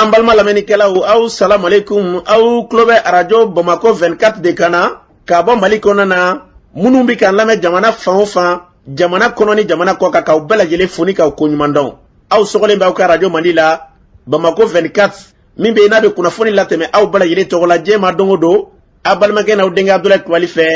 An balma lamɛnnikɛlaw aw salam aleikum aw tulo bɛ radio Bamako 24 de kan na ka bɔ Mali kɔnɔ na minnu bɛ k'an lamɛn jamana fan o fan jamana kɔnɔ ni jamana kɔ kan k'aw bɛɛ lajɛlen foni k'aw ko ɲuman dɔn aw sɔgɔlen b'aw ka radio Mali la Bamako 24 min bɛ n'a bɛ kunnafoni latɛmɛ aw bɛɛ lajɛlen tɔgɔ la diɲɛ ma don o don a balimakɛ n'aw denkɛ Abdulaye Kulibali fɛ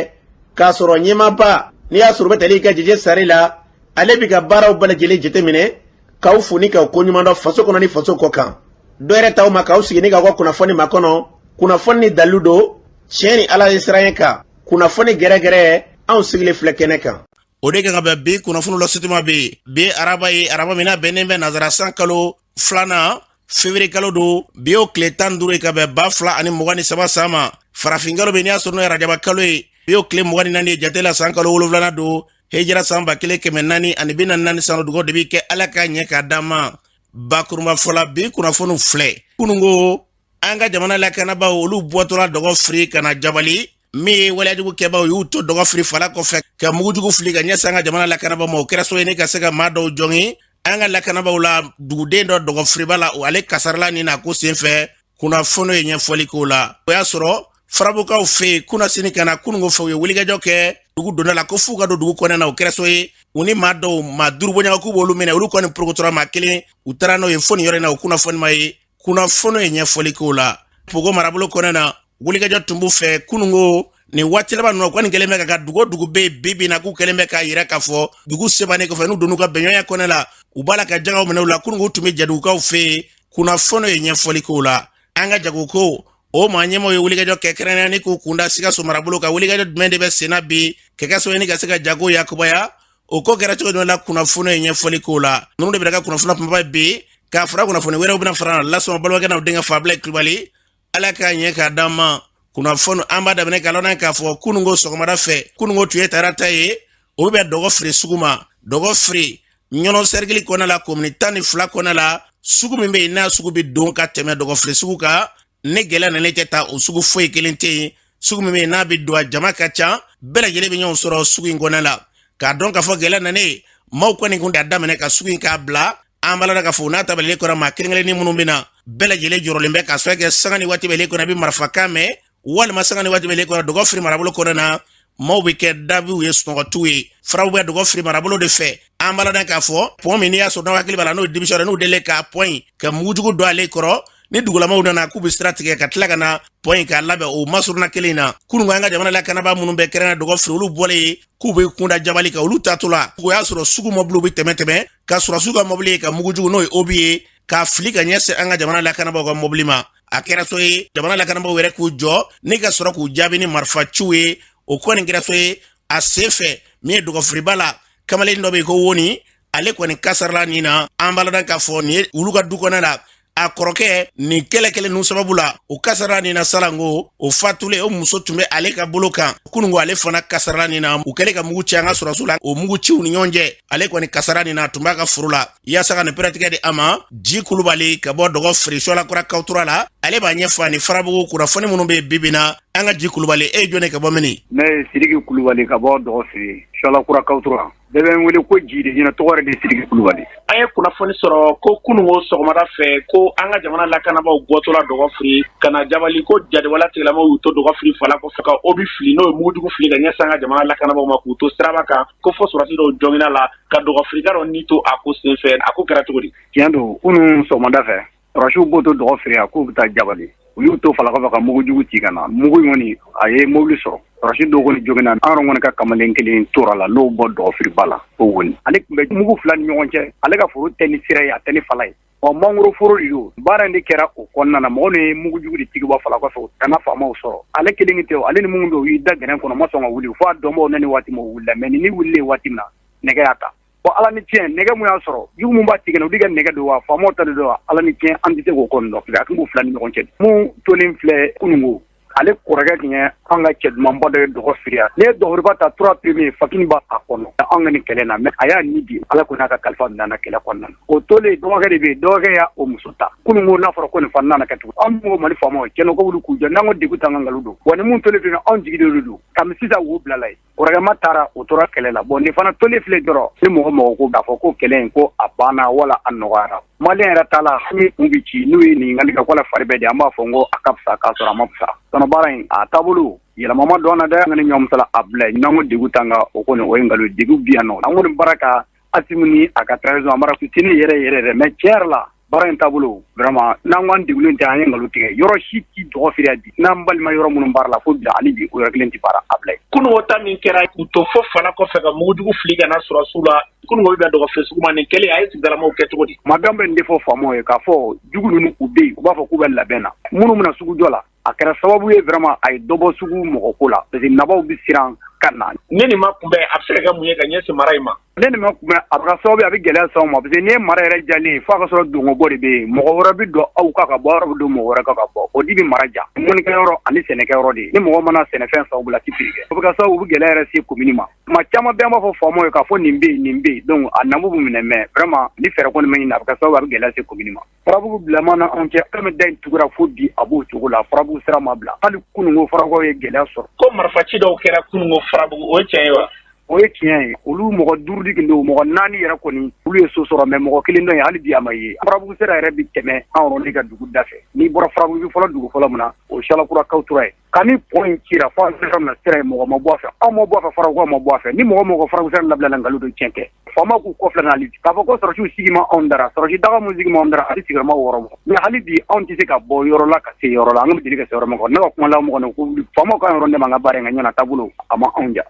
k'a sɔrɔ ɲɛmaaba n'i y'a sɔrɔ bɛ tali ka jɛjɛ sari la ale bɛ ka baaraw bɛɛ lajɛlen jateminɛ k'aw foni k'aw ko ɲuman dɔn faso kɔnɔ ni faso kɔ kan dɔɛrɛ taw ma k'aw sigi ni k'aw ka kunnafoni ma kɔnɔ kunnafoni ni dalilu don tiɲɛ ni ala ye siran ye kan kunnafoni gɛrɛgɛrɛ anw sigilen filɛ kɛnɛ kan o de kan ka bɛn bi kunnafoni la sitima bɛ bi araba ye araba min na bɛnnen bɛ nazara san kalo filanan février kalo don bi o tile 15 ka bɛn 2023 san ma farafin kalo bɛ n'i y'a sɔrɔ n'o ye arajaba kalo ye bi o tile 24 ye jate la san kalo 7 don hejira san 1444 san dugawu de bɛ kɛ ala ka ɲɛ k'a d'an ma bakuruma fɔla bi kunnafoni filɛ kunungo an ka jamana lakanabaaw olu bɔtɔla dɔgɔ firi kana jabali min ye waleyajugu kɛbaaw y'u to dɔgɔ firi fala kɔfɛ ka mugujugu fili ka ɲɛsin an ka jamana lakanabaaw ma o kɛra so ye ne ka se ka maa dɔw jɔngi an ka lakanabaaw la duguden dɔ dɔgɔ firiba la ale kasarala nin na ko senfɛ kunnafoni ye ɲɛfɔli k'o la o y'a sɔrɔ farabukaw fɛ yen kunna sini kana kunungo fɛ u ye wulikajɔ kɛ dugu donda la ko f'u ka don dugu kɔnɔna na o kɛra so ye u ni maa dɔw maa duuru bɔɲɔgɔn k'u b'olu minɛ olu kɔni porokotora maa kelen u taara n'o ye fo nin yɔrɔ in na o kunnafoni ma ye kunnafoni ye ɲɛfɔli k'o la Pogo marabolo kɔnɔna na wulikajɔ tun b'u fɛ kunungo nin waati laban ninnu kɔni kɛlen bɛ ka dugu bɛ bibi na k'u kɛlen bɛ k'a yira k'a fɔ dugu sebannen kɔfɛ n'u donn'u ka bɛnɲɔgɔnya kɔnɔ la u b'a la ka jagaw minɛ u la kunungo tun bɛ jadugukaw fɛ yen kunnafoni ye ɲɛfɔli k'o la an ka jagoko o maa ɲɛmaaw ye wulikajɔ kɛ kɛrɛnkɛrɛnnen k'u kunda Sikaso marabolo kan wulikajɔ jumɛn de bɛ sen na bi kɛ kɛ sababu ye ka se ka jago yakubaya o ko kɛra cogo dɔ la kunnafoni ye ɲɛfɔli k'o la ninnu de bɛ ka kunnafoni kumaba bi k'a fara kunnafoni wɛrɛw bɛna fara lasɔn balimakɛ n'aw denkɛ fa Abdulaye Kulibali ala k'a ɲɛ k'a d'an ma kunnafoni an b'a daminɛ k'a lɔn k'a fɔ kunungo sɔgɔmada fɛ kunungo tun ye tarata ye o bɛ dɔgɔ firi sugu ma dɔgɔ firi ɲɔnɔ sɛrigili kɔnɔ la komini 12 kɔnɔ la sugu min bɛ yen n'a sugu bɛ don ka tɛmɛ dɔgɔ firi sugu kan ne gɛlɛya nalen tɛ taa o sugu foyi kelen tɛ yen sugu min bɛ yen n'a bɛ don a jama ka ca bɛɛ lajɛlen bɛ ɲɔgɔn sɔrɔ sugu in kɔnɔ la k'a dɔn k'a fɔ gɛlɛya nanen maaw kɔni kun t'a daminɛ ka sugu in k'a bila an b'a la k'a fɔ n'a tabalilen kɔrɔ maa kelen-kelennin minnu bɛ na bɛɛ lajɛlen jɔrɔlen bɛ k'a sɔrɔ kɛ sanga ni waati bɛlen kɔnɔ a bɛ marifakan mɛn walima sanga ni waati bɛlen kɔnɔ dɔgɔ firi marabolo kɔnɔ na maaw bɛ kɛ dabiw ye sunɔgɔtiw ye faraw bɛ dɔgɔ firi marabolo de fɛ an b'a la k'a fɔ pɔn min n'i y'a sɔrɔ n'aw hakili b'a la n'o ye dimisɔn n'u deli k'a pɔn ka mugujugu don ale kɔrɔ ni dugulamaw nana k'u bɛ sira tigɛ ka tila ka na pɔn in k'a labɛn o masuruna kelen in na kunungo an ka jamana lakanabaa minnu bɛ kɛrɛnkɛrɛn dɔgɔ firi olu bɔlen k'u bɛ kunda jabali kan olu taatɔ la o y'a sɔrɔ sugu mɔbiliw bɛ tɛmɛ ka sɔrɔ sugu ka mɔbili ye ka mugujugu n'o ye obi ye k'a fili ka ɲɛsin an ka jamana lakanabaaw ka mɔbili ma a kɛra so ye jamana lakanabaaw yɛrɛ k'u jɔ ni ka sɔrɔ k'u jaabi ni marifaciw ye o kɔni kɛra so ye a sen fɛ min ye dɔgɔ firiba la kamalen dɔ bɛ yen ko woni ale kɔni kasarala nin na an b'a la k'a fɔ nin ye olu ka du kɔnɔ la a kɔrɔkɛ nin kɛlɛ kelen ninnu sababu la o kasarala nin na salango o fatulen o muso tun bɛ ale ka bolo kan kunungo ale fana kasarala nin na u kɛlen ka mugu ci an ka sɔrɔsiw la o mugu ciw ni ɲɔgɔn cɛ ale kɔni kasara nin na tun b'a ka foro la yaasa ka nin pɛrɛtigɛ di a ma Ji Kulibali ka bɔ dɔgɔ firi Sualakura Kawtura la ale b'a ɲɛfɔ ani farabugu kunnafoni minnu bɛ bibi na an ka Ji Kulibali e ye jɔn ka bɔ mini ne ye Sidiki Kulibali ka bɔ dɔgɔ firi Sualakura Kawtura bɛɛ bɛ n wele ko Ji de ɲɛna tɔgɔ yɛrɛ de Sidiki Kulibali an ye kunnafoni sɔrɔ ko kunungo sɔgɔmada fɛ ko an ka jamana lakanabaaw bɔtɔla dɔgɔ firi ka na jabali ko jadewala tigilamaw y'u to dɔgɔ firi fala kɔfɛ ka obi fili n'o ye mugujugu fili ka ɲɛsin an ka jamana lakanabaaw ma k'u to siraba kan ko fɔ sɔrɔsi dɔw jɔngina la ka dɔgɔ firika dɔ ni to a ko senfɛ a ko kɛra cogo di tiɲɛ don kunun sɔgɔmada fɛ sɔrɔsiw b'o to dɔgɔ firi a k'u bɛ taa jabali u y'u to fala kɔfɛ ka mugujugu ci ka na mugu in kɔni a ye mobili sɔrɔ sɔrɔsi dɔw kɔni jogina an yɛrɛ kɔni ka kamalen kelen tora la n'o bɔ dɔgɔ firiba la o woni ale tun bɛ mugu fila ni ɲɔgɔn cɛ ale ka foro tɛ ni sira ye a tɛ ni fala ye mangoro foro de don baara in de kɛra o kɔnɔna na mɔgɔ ye mugujugu de tigi bɔ fala kɔfɛ kana faamaw sɔrɔ ale kelen tɛ ale ni minnu dɔw y'i da gɛrɛn kɔnɔ ma sɔn ka wuli fo a dɔnbaw ne ni waati ma wulila mɛ ni wulilen waati min na nɛgɛ y'a ta ala ni tiɲɛ nɛgɛ mun y'a sɔrɔ jugu mun b'a tigɛ u de ka nɛgɛ don wa faamaw ta de don wa ala ni tiɲɛ an tɛ se k'o kɔni dɔn a tun b'u fila ni ɲɔgɔn cɛ mun tolen filɛ kunungo ale kɔrɔkɛ tun ye an ka cɛ dumanba dɔ ye dɔgɔ firiya ne ye dɔgɔba ta 3 premier fakini ba a kɔnɔ an ka ni kɛlɛ na mais a y'a ni di ala ko n'a ka kalifa nana kɛlɛ kɔnɔna o tolen dɔgɔkɛ de bɛ dɔgɔkɛ y'a o muso ta kunun ko n'a fɔra ko nin fana nana kɛ tugun an m'o mali faamaw cɛnɔ ko wuli k'u jɔ n'an ko degun t'an ka nkalon don wa ni mun tolen filɛ anw jigilen don kami sisan wo bilala ye kɔrɔkɛma taara o tora kɛlɛ la bon nin fana tolen filɛ dɔrɔn ni mɔgɔ ko k'a fɔ ko kɛlɛ in ko a banna wala a nɔgɔyara maliyɛn yɛrɛ t'a la hami kun bi ci n'u ye nin ɲininkali kɛ ko la fari bɛɛ de an b'a fɔ n ko a ka fisa k'a sɔrɔ a ma fisa tɔnɔ baara in a taabolo yɛlɛmama dɔn na dɛ an ka ni ɲɔmusala a bila n'an ko degun t'an ka o kɔni o ye nkalon degun bi yan nɔ an kɔni baara ka Asimu ni a ka trahison a mara fitinin yɛrɛ mais tiɲɛ yɛrɛ la baara in taabolo vraiment n'an k'an degunnen tɛ an ye nkalon tigɛ yɔrɔ si ti dɔgɔ firiya bi n'an balima yɔrɔ minnu baara la fo bi hali bi o yɔrɔ kelen ti baara a bila kunun o ta min kɛra k'u to fo fana kɔfɛ ka mugujugu fili ka na sɔrɔ su la kunun o bɛ dɔgɔ fɛ sugu ma nin kɛlen a ye sigidalamaw kɛ cogo di ma bɛn bɛ nin de fɔ faamaw ye k'a fɔ jugu ninnu u bɛ yen u b'a fɔ k'u bɛ labɛn na minnu bɛna sugu jɔ la a kɛra sababu ye vraiment a ye dɔ bɔ sugu mɔgɔko la parce que nabaw bɛ siran ka na ne nin ma kunbɛn a bɛ se ka kɛ mun ye ka ɲɛsin mara in ma ne nin ma kunbɛn a bɛ ka sababu ye a bɛ gɛlɛya s'anw ma parce que n'i ye mara yɛrɛ jalen f'a ka sɔrɔ dongo bɔ de bɛ yen mɔgɔ wɛrɛ bɛ don aw ka bɔ yɔrɔ bɛ don mɔgɔ wɛrɛ ka bɔ o de bɛ mara ja mɔnikɛyɔrɔ ani sɛnɛkɛyɔrɔ de ni mɔgɔ mana sɛnɛfɛn san u bɛ ti piri kɛ o bɛ ka sababu u bɛ gɛlɛya yɛrɛ se commune ma tuma caman bɛ an b'a fɔ faamaw ye k'a fɔ nin bɛ yen donc a namu bɛ minɛ mais vraiment ni fɛɛrɛ kɔni ma ɲini a bɛ ka sababu a bɛ gɛlɛya se commune ma farabugu bilama na anw cɛ an bɛ da in tugura fo bi a b'o cogo la farabugu sira ma bila hali kununko farabugu ye gɛlɛya sɔrɔ ko marifaci dɔw kɛra kununko farabugu o ye tiɲɛ ye wa o ye tiɲɛ ye olu mɔgɔ 5 de don mɔgɔ 4 yɛrɛ kɔni olu ye so sɔrɔ mais mɔgɔ 1 dɔ ye hali bi a ma ye farabugu sira yɛrɛ bi tɛmɛ an yɔrɔ ka dugu da fɛ n'i bɔra farabugu fɔlɔ dugu fɔlɔ min na o Salakura Kawtura ye ka ni pont in cira fo an sera na sira ye mɔgɔ ma bɔ a fɛ anw ma bɔ a fɛ farabugu ma bɔ a fɛ ni mɔgɔ farabugu sira labila la nkalon don tiɲɛ kɛ faama k'u kɔfilɛ n'ale k'a fɔ ko sɔrɔsiw sigi ma anw dara sɔrɔsi daga mun sigi ma anw dara hali sigiyɔrɔma wɔɔrɔ ma mais hali bi anw tɛ se ka bɔ yɔrɔ la ka se yɔrɔ la an ka deli ka se yɔrɔ ma ne ka kuma la mɔgɔ ko faamaw ka yɔrɔ dɛmɛ an ka baara in ka ɲana taabolo a ma anw ja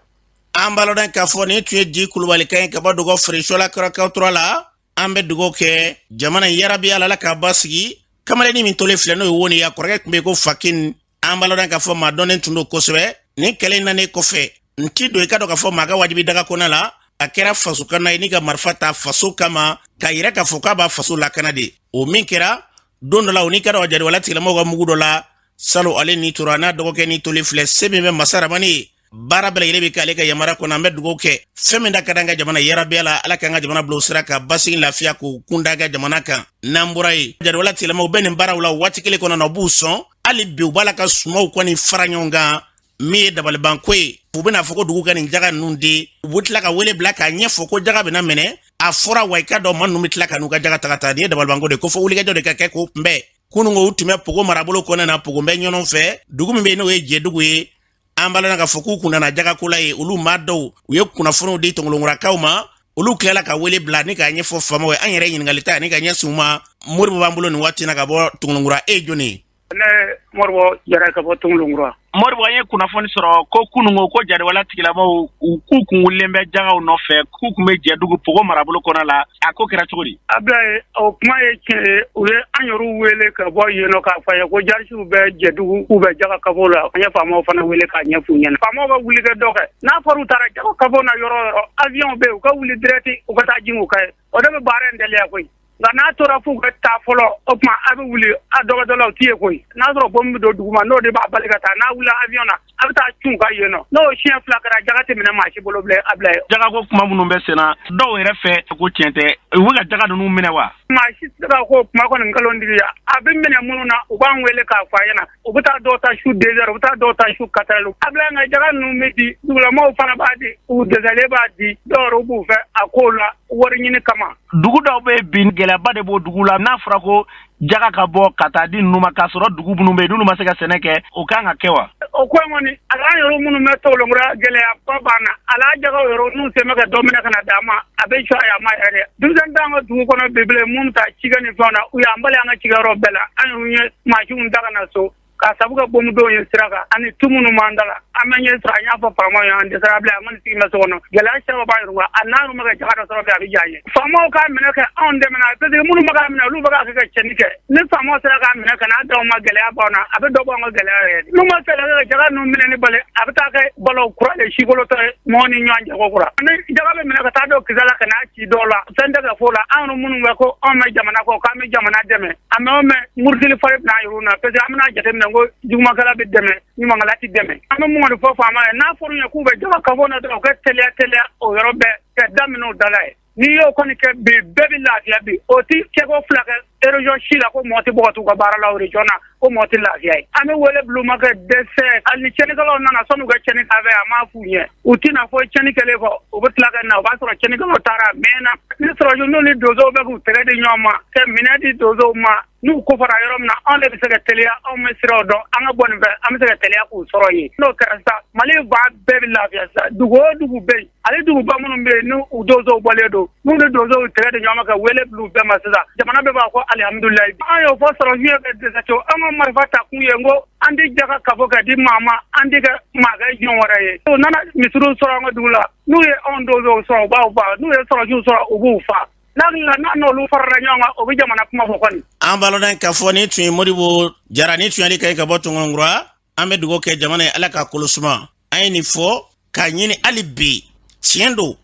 an balodan k'a fɔ ni tun ye di kulubali ka ɲi ka bɔ dɔgɔ feeresola Kawtura la an bɛ dugawu kɛ jamana yarabi ala k'a ba sigi kamalenni min tolen filɛ n'o ye woni ya kɔrɔkɛ tun bɛ ko fakin an balodan k'a fɔ maa dɔnnen tun don kosɛbɛ ni kɛlɛ nanen kɔfɛ n ti don i ka dɔn k'a fɔ maa ka wajibi daga kɔnɔ la a kɛra faso kana ye ni ka marifa ta faso kama ka yira k'a fɔ k'a b'a faso lakana de o min kɛra don dɔ la o n'i ka dɔn jadwala tigilamɔgɔw ka mugu dɔ la salo ale ni tora n'a dɔgɔkɛ ni tolen filɛ se min bɛ masa ramani ye baara bɛɛ lajɛlen bɛ k'ale ka yamara kɔnɔ an bɛ dugawu kɛ fɛn min da ka d'an ka jamana yarabiya la ala k'an ka jamana bila o sira kan basigi lafiya k'o kun da ka jamana kan n'an bɔra ye jadwala tigilamɔgɔw bɛ nin baaraw la waati kelen kɔnɔ na u b'u sɔn hali bi u b'a la ka sumaw kɔni fara ɲɔgɔn kan min ye dabalibanko ye u bɛna fɔ ko dugu ka nin jaga ninnu di u bɛ tila ka wele bila k'a ɲɛfɔ ko jaga bɛna minɛ a fɔra wa i ka dɔn maa ninnu bɛ tila ka n'u ka jaga taga nin ye dabalibanko de ko fɔ wulikajɔ de ka kɛ k'o kunbɛn kununko u tun bɛ pogo marabolo kɔnɔ na pogo bɛ ɲɔgɔn fɛ dugu min bɛ yen n'o ye jɛdugu ye an balana ka fɔ k'u kun nana jagako la ye olu maa dɔw u ye kunnafoniw di tɔngolongurakaw ma olu tilala ka wele bila ni k'a ɲɛfɔ faamaw ye an yɛrɛ ɲininkali ta ani ka ɲɛsin u ma Moribo b'an bolo nin waati na ka bɔ tɔngolongura e jɔnni ne Moribo Jara ka bɔ tɔngolongura Moribo an ye kunnafoni sɔrɔ ko kununko ko jadwala tigilamaw u k'u kun wulilen bɛ jagaw nɔfɛ k'u kun bɛ jɛdugu pogo marabolo kɔnɔ la a ko kɛra cogo di Ablaye o kuma ye tiɲɛ ye u ye an yɛrɛw wele ka bɔ yen nɔ k'a fɔ an ye ko jarisiw bɛ jɛdugu k'u bɛ jaga kafo la an ye faamaw fana wele k'a ɲɛf'u ɲɛna faamaw ka wuli kɛ dɔ kɛ n'a fɔra u taara jaga kafo na yɔrɔ o yɔrɔ avion bɛ yen u ka wuli direct u ka taa jigin u ka ye o de bɛ baara in teliya koyi nka n'a tora f'u ka taa fɔlɔ o tuma a bɛ wuli a dɔgɔtɔrɔlaw t'i ye koyi n'a sɔrɔ bombe bɛ don dugu ma n'o de b'a bali ka taa n'a wulila avion na a bɛ taa cun ka yen nɔ n'o siɲɛ 2 kɛra jaga tɛ minɛ maa si bolo bilen Ablaye jagako kuma minnu bɛ sen na dɔw yɛrɛ fɛ ko tiɲɛ tɛ u bɛ ka jaga ninnu minɛ wa maa si tɛ se ka ko kuma kɔni nkalontigiya a bɛ minɛ minnu na u b'an wele k'a fɔ a ɲɛna u bɛ taa dɔw ta su 2 heures u bɛ taa dɔw ta su 4 heures Ablaye nka jaga ninnu bɛ di dugulamaw fana b'a di u dɛsɛlen b'a di dɔw yɛrɛ b'u fɛ a kow la wari ɲini kama dugu dɔw bɛ bin gɛlɛyaba de b'o dugu la n'a fɔra ko jaga ka bɔ ka taa di ninnu ma k'a sɔrɔ dugu minnu bɛ yen n'olu ma se ka sɛnɛ kɛ o kan ka kɛ wa o ko in kɔni a ka yɔrɔ minnu bɛ tɔgɔlɔnkura gɛlɛyaba banna a la jagaw yɔrɔ n'u se bɛ ka dɔ minɛ ka na d'a ma a bɛ cɔ a y'a ma yɛrɛ denmisɛnnin t'an ka dugu kɔnɔ bilen mun ta cikɛ ni fɛnw na u y'an bali an ka cikɛyɔrɔ bɛɛ la an y'u ye mansinw ta ka na so k'a sabu ka bomudonw ye sira kan ani tu minnu b'an da la an bɛ ɲɛ sɔrɔ an y'a fɔ faamaw ye an dɛsɛra Ablaye an kɔni sigi bɛ so kɔnɔ gɛlɛya caman b'a yɔrɔ a n'a bɛ ka jaga dɔ sɔrɔ bi a bɛ diya an ye faamaw k'a minɛ kɛ anw dɛmɛna parce que minnu bɛ k'a minɛ olu bɛ k'a kɛ ka cɛnni kɛ ni faamaw sera k'a minɛ ka n'a d'aw ma gɛlɛya b'anw na a bɛ dɔ bɔ an ka gɛlɛya yɛrɛ n'u ma fɛ ka jaga ninnu minɛ ni bali a bɛ taa kɛ balo kura de sikolotɔ ye mɔgɔw ni ɲɔgɔn jago kura ni jaga bɛ minɛ ka taa dɔ kisɛ la ka n'a ci dɔw la fɛn tɛ ka fɔ o la anw minnu bɛ ko anw bɛ jamana kɔ k'an bɛ jamana dɛmɛ a mɛ o mɛ murutili fari bɛna yir'u na parce que an bɛna jateminɛ mɛ ko jugumakɛla bɛ dɛmɛ ɲumankɛla ti dɛmɛ an bɛ mun kɔni fɔ faama ye n'a fɔra ye k'u bɛ jama ka fɔ na dɔrɔn u ka teliya o yɔrɔ bɛɛ ka daminɛ o dala ye n'i y'o kɔni kɛ bi bɛɛ bɛ lafiya bi o ti kɛko fila kɛ région si la ko mɔgɔ tɛ bɔ ka t'u ka baara la o région na ko mɔgɔ tɛ lafiya ye an bɛ wele buluma kɛ dɛsɛ hali ni cɛnnikɛlaw nana sɔnni u ka cɛnni k'a fɛ a m'a f'u ɲɛ u tɛna fɔ cɛnni kɛlen kɔ u bɛ tila ka na o b'a sɔrɔ cɛnnikɛlaw taara a mɛnna ni sɔrɔsiw n'u ni donsow bɛ k'u tɛgɛ di ɲɔgɔn ma ka minɛ di donsow ma n'u kofara yɔrɔ min na anw de bɛ se ka teliya anw bɛ siraw dɔn an ka bɔ nin fɛ an bɛ se ka teliya k'u sɔrɔ yen n'o kɛra sa mali ba bɛɛ bɛ lafiya sa dugu o dugu bɛ yen ale duguba minnu bɛ yen n'u donsow bɔlen don n'u ni donsow tɛgɛ di ɲɔgɔn ma ka wele bila u bɛɛ ma sisan jamana bɛɛ b'a fɔ alihamudulilayi an y'o fɔ sɔrɔsiw ye ka dɛsɛ co an ka marifa ta kun ye n ko an tɛ jaga ka fɔ ka di maa ma an tɛ kɛ maa kɛ jɔn wɛrɛ ye o nana misiriw sɔrɔ an ka dugu la n'u ye anw donsow sɔrɔ u b'aw faa n'u ye sɔrɔsiw sɔrɔ u b'u faa n'a n'olu farala ɲɔgɔn kan o bɛ jamana kuma fɔ kɔni. an balodan k'a fɔ ni tun ye Modibo Jara ni tun y'ale ka ye ka bɔ Tɔngɔnkura an bɛ dugawu kɛ jamana ye ala k'a kolo suma an ye nin fɔ k'a ɲini hali bi tiɲɛ don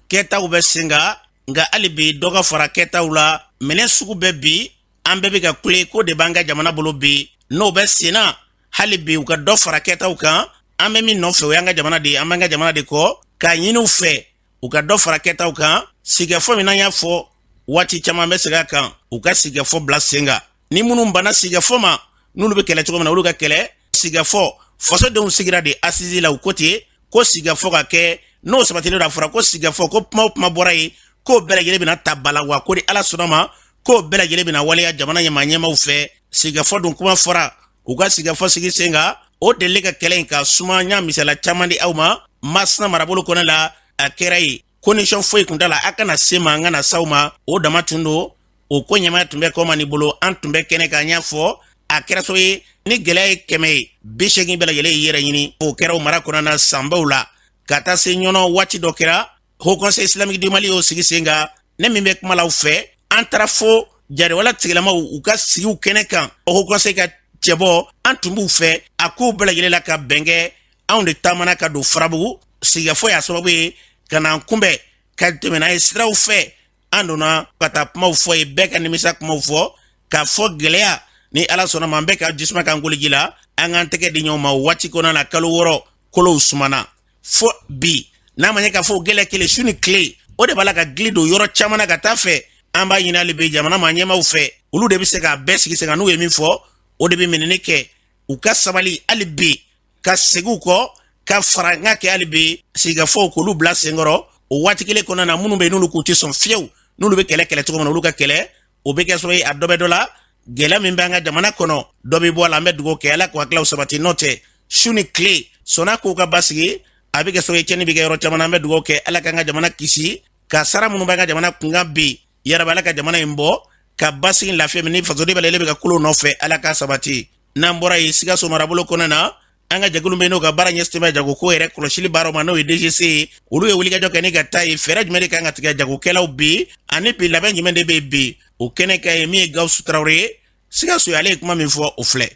kɛtaw bɛ sen kan nka hali bi dɔ ka fara kɛtaw la minɛ sugu bɛɛ bi an bɛɛ bɛ ka kule ko de b'an ka jamana bolo bi n'o bɛ sen na hali bi u ka dɔ fara kɛtaw kan an bɛ min nɔfɛ o y'an ka jamana de ye an b'an ka jamana de kɔ k'a ɲini u fɛ u ka dɔ fara kɛtaw kan sigafɔ min n'an y'a fɔ waati caman bɛ segin a kan u ka sigafɔ bila sen kan ni minnu banna sigafɔ ma n'olu bɛ kɛlɛ cogo min na olu ka kɛlɛ sigafɔ fasodenw sigira de assise la u ko ten ko sigafɔ ka kɛ n'o sabatilen don a fɔra ko sigafɔ ko kuma o kuma bɔra ye k'o bɛɛ lajɛlen bɛna ta bala wa ko ni ala sɔnna ma k'o bɛɛ lajɛlen bɛna waleya jamana ɲɛmaw fɛ sigafɔ dun kuma fɔra u ka sigafɔ sigi sen kan o delili ka kɛlɛ in ka suma n y'a misala caman di aw ma Masina marabolo kɔnɔ la a kɛra ye condition foyi kun t'a la a kana se ma an kana s'aw ma o dama tun don o ko ɲɛmaya tun bɛ kɔ mani bolo an tun bɛ kɛnɛ kan y'a fɔ a kɛra so ye ni gɛlɛya ye 180 bɛɛ lajɛlen y'i yɛrɛ ɲini o kɛra o mara kɔnɔna na sanbaw la ka taa se ɲɔnɔ waati dɔ kɛra Haut Conseil Islamique du Mali y'o sigi sen kan ne min bɛ kuma la u fɛ an taara fo jariwala tigilamaw u ka sigiw kɛnɛ kan o Haut Conseil ka cɛbɔ an tun b'u fɛ a kow bɛɛ lajɛlen la ka bɛn kɛ anw de taamana ka don Farabugu sigafɔ y'a sababu ye ka n'an kunbɛn ka tɛmɛ n'a ye siraw fɛ an donna ka taa kumaw fɔ ye bɛɛ ka nimisa kumaw fɔ k'a fɔ gɛlɛya ni ala sɔnna ma an bɛɛ ka jisuma k'an goliji la an k'an tɛgɛ di ɲɔgɔn ma waati kɔnɔna na kalo 6 kolow sumana fo bi n'a ma ɲɛ k'a fɔ gɛlɛya kelen su ni tile o de b'a la ka gili don yɔrɔ caman na ka taa fɛ an b'a ɲini hali bi jamana ma ɲɛmaw fɛ olu de bɛ se k'a bɛɛ sigi sen kan n'u ye min fɔ o de bɛ minɛni kɛ u ka sabali hali bi ka segin u kɔ ka fara n ka kɛ hali bi sigafɔw k'olu bila senkɔrɔ o waati kelen kɔnɔna na minnu bɛ yen n'olu k'u tɛ sɔn fiyewu n'olu bɛ kɛlɛ cogo min na olu ka kɛlɛ o bɛ kɛ sɔrɔ ye a dɔ bɛ dɔ la gɛlɛya min bɛ an ka jamana kɔnɔ dɔ bɛ bɔ a la an bɛ dugawu kɛ ala k'u hakililaw sabati n'o tɛ su ni tile sɔnna k'u ka basigi a bɛ kɛ sɔrɔ ye tiɲɛni bɛ kɛ yɔrɔ caman na an bɛ dugawu kɛ ala k'an ka jamana kisi ka sara minnu b'an ka jamana kunkan bi yarabi ala ka jamana in bɔ ka basigi lafiya min ni fasoden bɛɛ lajɛlen bɛ ka kulo nɔfɛ ala k'a sabati n'an bɔra yen Sikaso marabolo kɔnɔna na an ka jɛkulu bɛ n'o ka baara ɲɛsin bɛ jagoko yɛrɛ kɔlɔsili baaraw ma n'o ye DGC ye olu ye wulikajɔ kɛ ni ka taa ye fɛɛrɛ jumɛn de kan ka tigɛ jagokɛlaw bi ani bi labɛn jumɛn de bɛ bi o kɛnɛ ka ye min ye Gawusu Tarawele ye Sikaso ale ye kuma min fɔ o filɛ.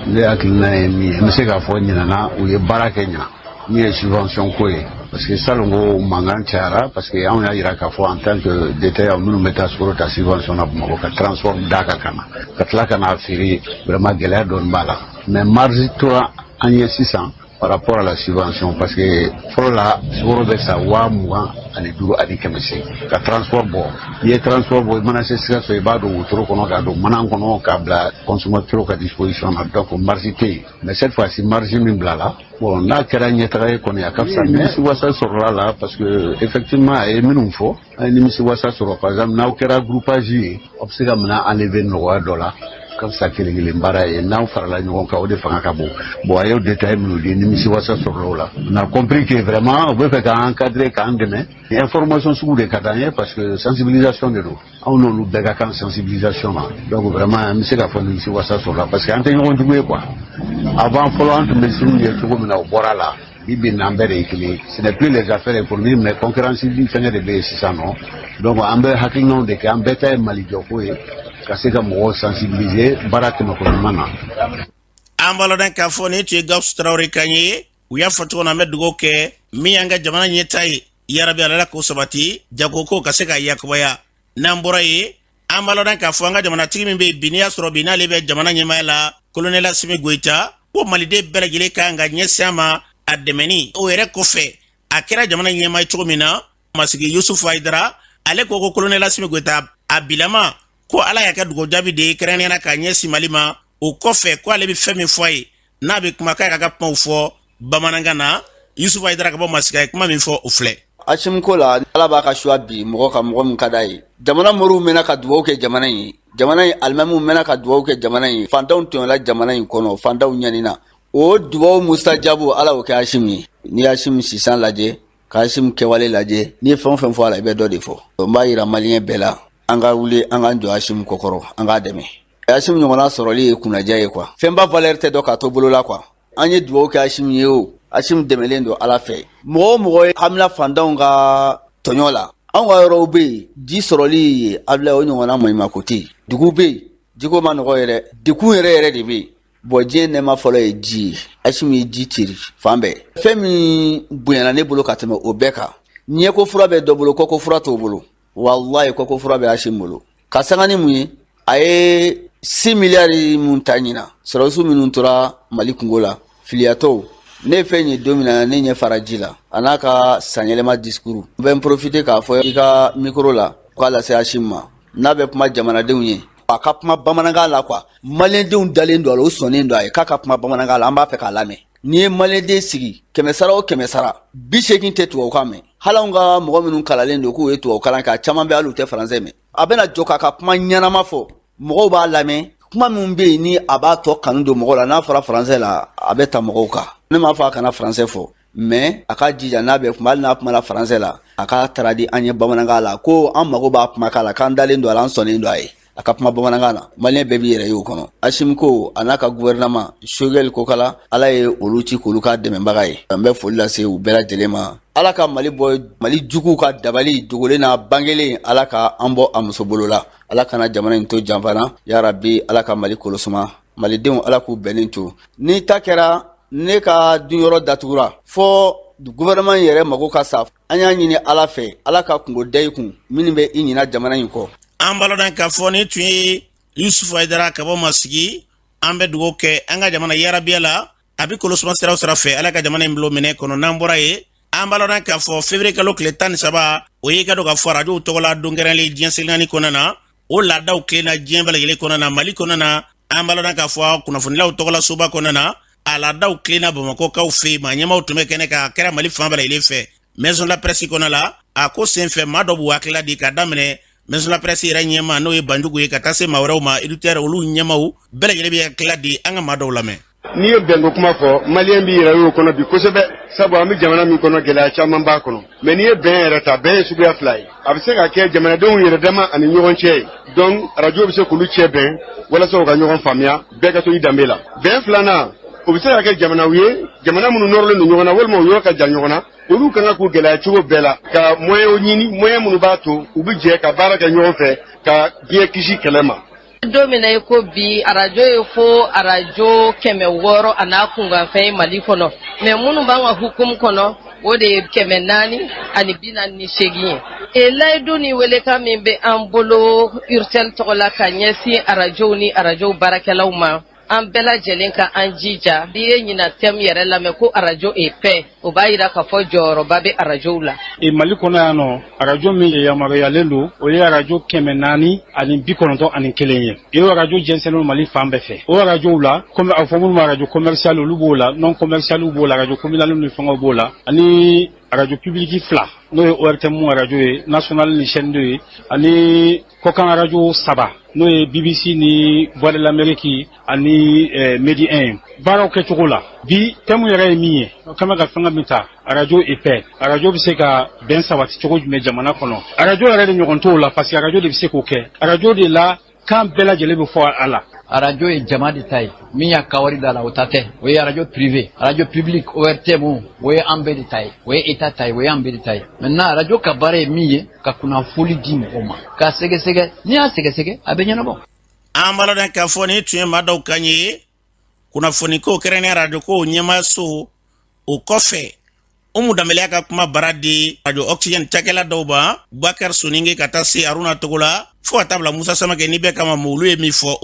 Ne hakilina ye min ye n bɛ se k'a fɔ ɲinana u ye baara kɛ ɲa min ye subvention ko ye parce que salon ko mankan cayara parce que anw y'a jira k'a fɔ en tant que détaillant minnu bɛ taa sukaro ta subvention na Bamakɔ ka transport d'a kan ka na ka tila ka n'a feere vraiment gɛlɛya dɔɔni b'a la mais marge tora an ye sisan par rapport à la subvention parce que fɔlɔ la sukaro bɛ sa 25 ani 500 ka transport bɔ n'i ye transport bɔ i mana se Sikaso i b'a don wotoro kɔnɔ k'a don manan kɔnɔ k'a bila consommateur ka disposition na donc marge tɛ yen mais cette fois ci marge min bila la bon n'a kɛra ɲɛtaga ye kɔni a ka fisa nimisiwasa sɔrɔla la parce que effectivement a ye minnu fɔ a ye nimisiwasa sɔrɔ par exemple n'aw kɛra groupage ye aw bɛ se ka minɛn enlever nɔgɔya dɔ la ka fisa kelen baara ye n'aw farala ɲɔgɔn kan o de fanga ka bon bon a y'o détail minnu di nimisiwasa sɔrɔla o la on a compris que vraiment u bɛ fɛ k'an encadrer k'an dɛmɛ information sugu de ka d'an ye parce que sensibilisation de don anw n'olu bɛɛ ka kan sensibilisation ma donc vraiment an bɛ se k'a fɔ nimisiwasa sɔrɔla parce que an tɛ ɲɔgɔn jugu ye quoi avant fɔlɔ an tun bɛ sini ye cogo min na o bɔra la bi n'an bɛɛ de ye kelen ce n'est plus les affaires économiques mais concurrence bi fɛngɛ de bɛ yen sisan nɔ donc an bɛ hakilinaw de kɛ an bɛɛ ta ye malijɔko ye ka se ka mɔgɔw sensibiliser baara tɛmɛkɔnɔma na. an balodan k'a fɔ ni tun ye Gawusu Tarawele kan ye u y'a fɔ cogo min na an bɛ dugawu kɛ min y'an ka jamana ɲɛta ye yarabi ala k'o sabati jagoko ka se ka yakubaya n'an bɔra ye an balodan k'a fɔ an ka jamanatigi min bɛ yen bi n'i y'a sɔrɔ bi n'ale bɛ jamana ɲɛmaaya la Colonel Assimi Goïta ko malide bɛɛ lajɛlen kan ka ɲɛsin a ma a dɛmɛni o yɛrɛ kɔfɛ a kɛra jamana ɲɛmaa cogo min na masigi Yusufu Ayidara ale ko Colonel Assimi Goïta a bilama ko ala y'a kɛ dugawu jaabi de kɛrɛnkɛrɛnnenya ka ɲɛsin Mali ma o kɔfɛ ko ale bɛ fɛn min fɔ a ye n'a bɛ kuma k'a ka kumaw fɔ bamanankan na Yusufu Ayidara ka bɔ masigi a ye kuma min fɔ o filɛ. Assimi ko la ala b'a ka choix bi mɔgɔ ka mɔgɔ min ka d'a ye jamana moriw mɛna ka dugawu kɛ jamana in alimamiw mɛna ka dugawu kɛ jamana in fantanw tɔɲɔla jamana in kɔnɔ fantanw ɲanina o dugawu mustajabu ala o kɛ Assimi ye ni Assimi sisan lajɛ ka Assimi kɛwale lajɛ ni fɛn o fɛn fɔ a la i bɛ dɔ de fɔ n b'a yira maliyɛn bɛɛ la an ka wuli an k'an jɔ Assimi kɔkɔrɔ an k'a dɛmɛ Assimi ɲɔgɔnna sɔrɔli ye kunnaja ye quoi fɛnba valeur tɛ dɔ ka to bolo la quoi an ye dugawu kɛ Assimi ye o Assimi dɛmɛlen don ala fɛ mɔgɔ o mɔgɔ ye hamina fantanw ka tɔɲɔ la anw ka yɔrɔw bɛ yen ji sɔrɔli ye abila o ɲɔgɔnna maɲumako tɛ yen dugu bɛ yen jiko ma nɔgɔ yɛrɛ dekun yɛrɛ de bɛ yen bɔn diɲɛ nɛɛma fɔlɔ ye ji ye Assimi ye ji teri fan bɛɛ fɛn min bonyana ne bolo ka tɛmɛ o bɛɛ kan ɲɛko fura bɛ dɔ bolo kɔko fura t'o bolo wallahi kɔko fura bɛ Assimi bolo ka sanga ni mun ye a ye 6 miliyari mun ta ɲina sɔrɔsiw minnu tora Mali kungo la filiyatɔw ne fɛn ye don min na ne ɲɛ fara ji la a n'a ka sanyɛlɛma discours n bɛ n profiter k'a fɔ i ka micro la k'a lase Assimi ma n'a bɛ kuma jamanadenw ye a ka kuma bamanankan la quoi maliyɛndenw dalen don a la o sɔnnen don a ye k'a ka kuma bamanankan la an b'a fɛ k'a lamɛn n'i ye maliyɛnden sigi 100 sara o 100 sara 80 tɛ tubabukan mɛn hali anw ka mɔgɔ minnu kalalen don k'u ye tubabu kalan kɛ a caman bɛ hali u tɛ faransɛ mɛn a bɛna jɔ k'a ka kuma ɲɛnama fɔ mɔgɔw b'a lamɛn kuma min bɛ yen ni a b'a tɔ kanu don mɔgɔw la n'a fɔra faransɛ la a bɛ ta mɔgɔw kan ne m'a fɔ a kana faransɛ fɔ mais a ka jija n'a bɛ kuma hali n'a kumana faransɛ la a ka tara di an ye bamanankan la ko an mago b'a kumakan la k'an dalen don a la an sɔnnen don a ye a ka kuma bamanankan na maliyɛn bɛɛ b'i yɛrɛ ye o kɔnɔ Assimi ko a n'a ka gouvernement Choguel Kokala ala ye olu ci k'olu ka dɛmɛbaga ye an bɛ foli lase u bɛɛ lajɛlen ma ala ka Mali bɔ Mali juguw ka dabali dogolen n'a bangelen ala ka an bɔ a muso bolo la ala kana jamana in to janfana ya rabbi ala ka Mali kolosuma malidenw ala k'u bɛnnen to ni ta kɛra ne ka dunyɔrɔ datugura fɔ gouvernement yɛrɛ mago ka sa an y'a ɲini ala fɛ ala ka kungo da i kun minnu bɛ i ɲina jamana in kɔ an balodan k'a fɔ ni tun ye Yusufu Ayidara ka bɔ masigi an bɛ dugawu kɛ an ka jamana yarabiya la a bɛ kolosuma siraw sira fɛ ala ka jamana in bilo minɛ kɔnɔ n'an bɔra ye an balodan k'a fɔ février kalo tile 13 o ye ka dɔ ka fɔ arajow tɔgɔ la don kɛrɛnlen diɲɛ seginnaani kɔnɔna na o laadaw tilenna diɲɛ bɛɛ lajɛlen kɔnɔna na Mali kɔnɔna na an balodan k'a fɔ kunnafonilaw tɔgɔ la soba kɔnɔna na a laadaw tilenna Bamakɔkaw fɛ yen maa ɲɛmaw tun bɛ kɛnɛ kan a kɛra Mali fan bɛɛ lajɛlen fɛ maison de la presse kɔnɔna la a ko senfɛ maa dɔ b'u hakilila di ka daminɛ maison de la presse yɛrɛ ɲɛma n'o ye Banjugu ye ka taa se maa wɛrɛw ma éditeur olu ɲɛmaw bɛɛ lajɛlen bɛ hakilila di an ka maa dɔw lamɛn. N'i ye bɛnko kuma fɔ maliyɛn b'i yɛrɛ y'o kɔnɔ bi kosɛbɛ sabu an bɛ jamana min kɔnɔ gɛlɛya caman b'a kɔnɔ mais n'i ye bɛn yɛrɛ ta bɛn ye suguya fila ye a bɛ se ka kɛ jamanadenw yɛrɛ dama ani ɲɔgɔn cɛ ye donc radio bɛ se k'olu cɛ bɛn walasa u ka ɲɔgɔn faamuya bɛɛ ka to i danbe la bɛn filanan o bɛ se ka kɛ jamanaw ye jamana minnu nɔrɔlen don ɲɔgɔn na walima u yɔrɔ ka jan ɲɔgɔn na olu kan ka k'u gɛlɛya cogo bɛɛ la ka moyɛnw ɲini moyɛn minnu b'a to u bɛ jɛ ka baara kɛ ɲɔgɔn fɛ ka diɲɛ kisi kɛlɛ ma. don min na i ko bi arajo ye fo arajo 600 a n'a kunkanfɛn ye Mali kɔnɔ mais minnu b'an ka hukumu kɔnɔ o de ye 448 ye layidu ni welekan min bɛ an bolo URTEL tɔgɔ la ka ɲɛsin arajow ni arajow baarakɛlaw ma an bɛɛ lajɛlen ka an jija n'i ye ɲina thème yɛrɛ lamɛn ko arajo est paix o b'a yira k'a fɔ jɔyɔrɔba bɛ arajow la. Mali kɔnɔ yan nɔ arajo min yamaruyalen don o ye arajo 491 ye o arajo jɛnsɛnlen Mali fan bɛɛ fɛ o arajow la comme a fɔ minnu ma arajo commercial olu b'o la non commercial b'o la arajo communal ni fɛngɛw b'o la ani arajo public fila n'o ye ORTM arajo ye national ni chaîne 2 ye ani kɔkan arajo 3 n'o ye BBC ni Voix de l'Amérique ani Medi 1 baaraw kɛcogo la bi thème yɛrɛ ye min ye o kama ka fɛngɛ min ta arajo est paix arajo bɛ se ka bɛn sabati cogo jumɛn jamana kɔnɔ arajo yɛrɛ de ɲɔgɔn t'o la parce que arajo de bɛ se k'o kɛ arajo de la kan bɛɛ lajɛlen bɛ fɔ a la. arajo ye jama de ta ye min y'a kawari da la o ta tɛ o ye arajo privé arajo public ORTM o ye an bɛɛ de ta ye o ye état ta ye o ye an bɛɛ de ta ye maintenant arajo ka baara ye min ye ka kunnafoni di mɔgɔw ma k'a sɛgɛsɛgɛ n'i y'a sɛgɛsɛgɛ a bɛ ɲɛnabɔ. an b'a dɔn k'a fɔ ni tun ye maa dɔw kan ye kunnafoniko kɛrɛnkɛrɛnnen arajo ko ɲɛmaayaso o kɔfɛ Umu Danbɛlɛya ka kuma baara di radio Oxygène cakɛla dɔw ma Bubakari Soninge ka taa se Aruna Togola fo ka tabla Musa Samake ni bɛ kama mo olu ye min fɔ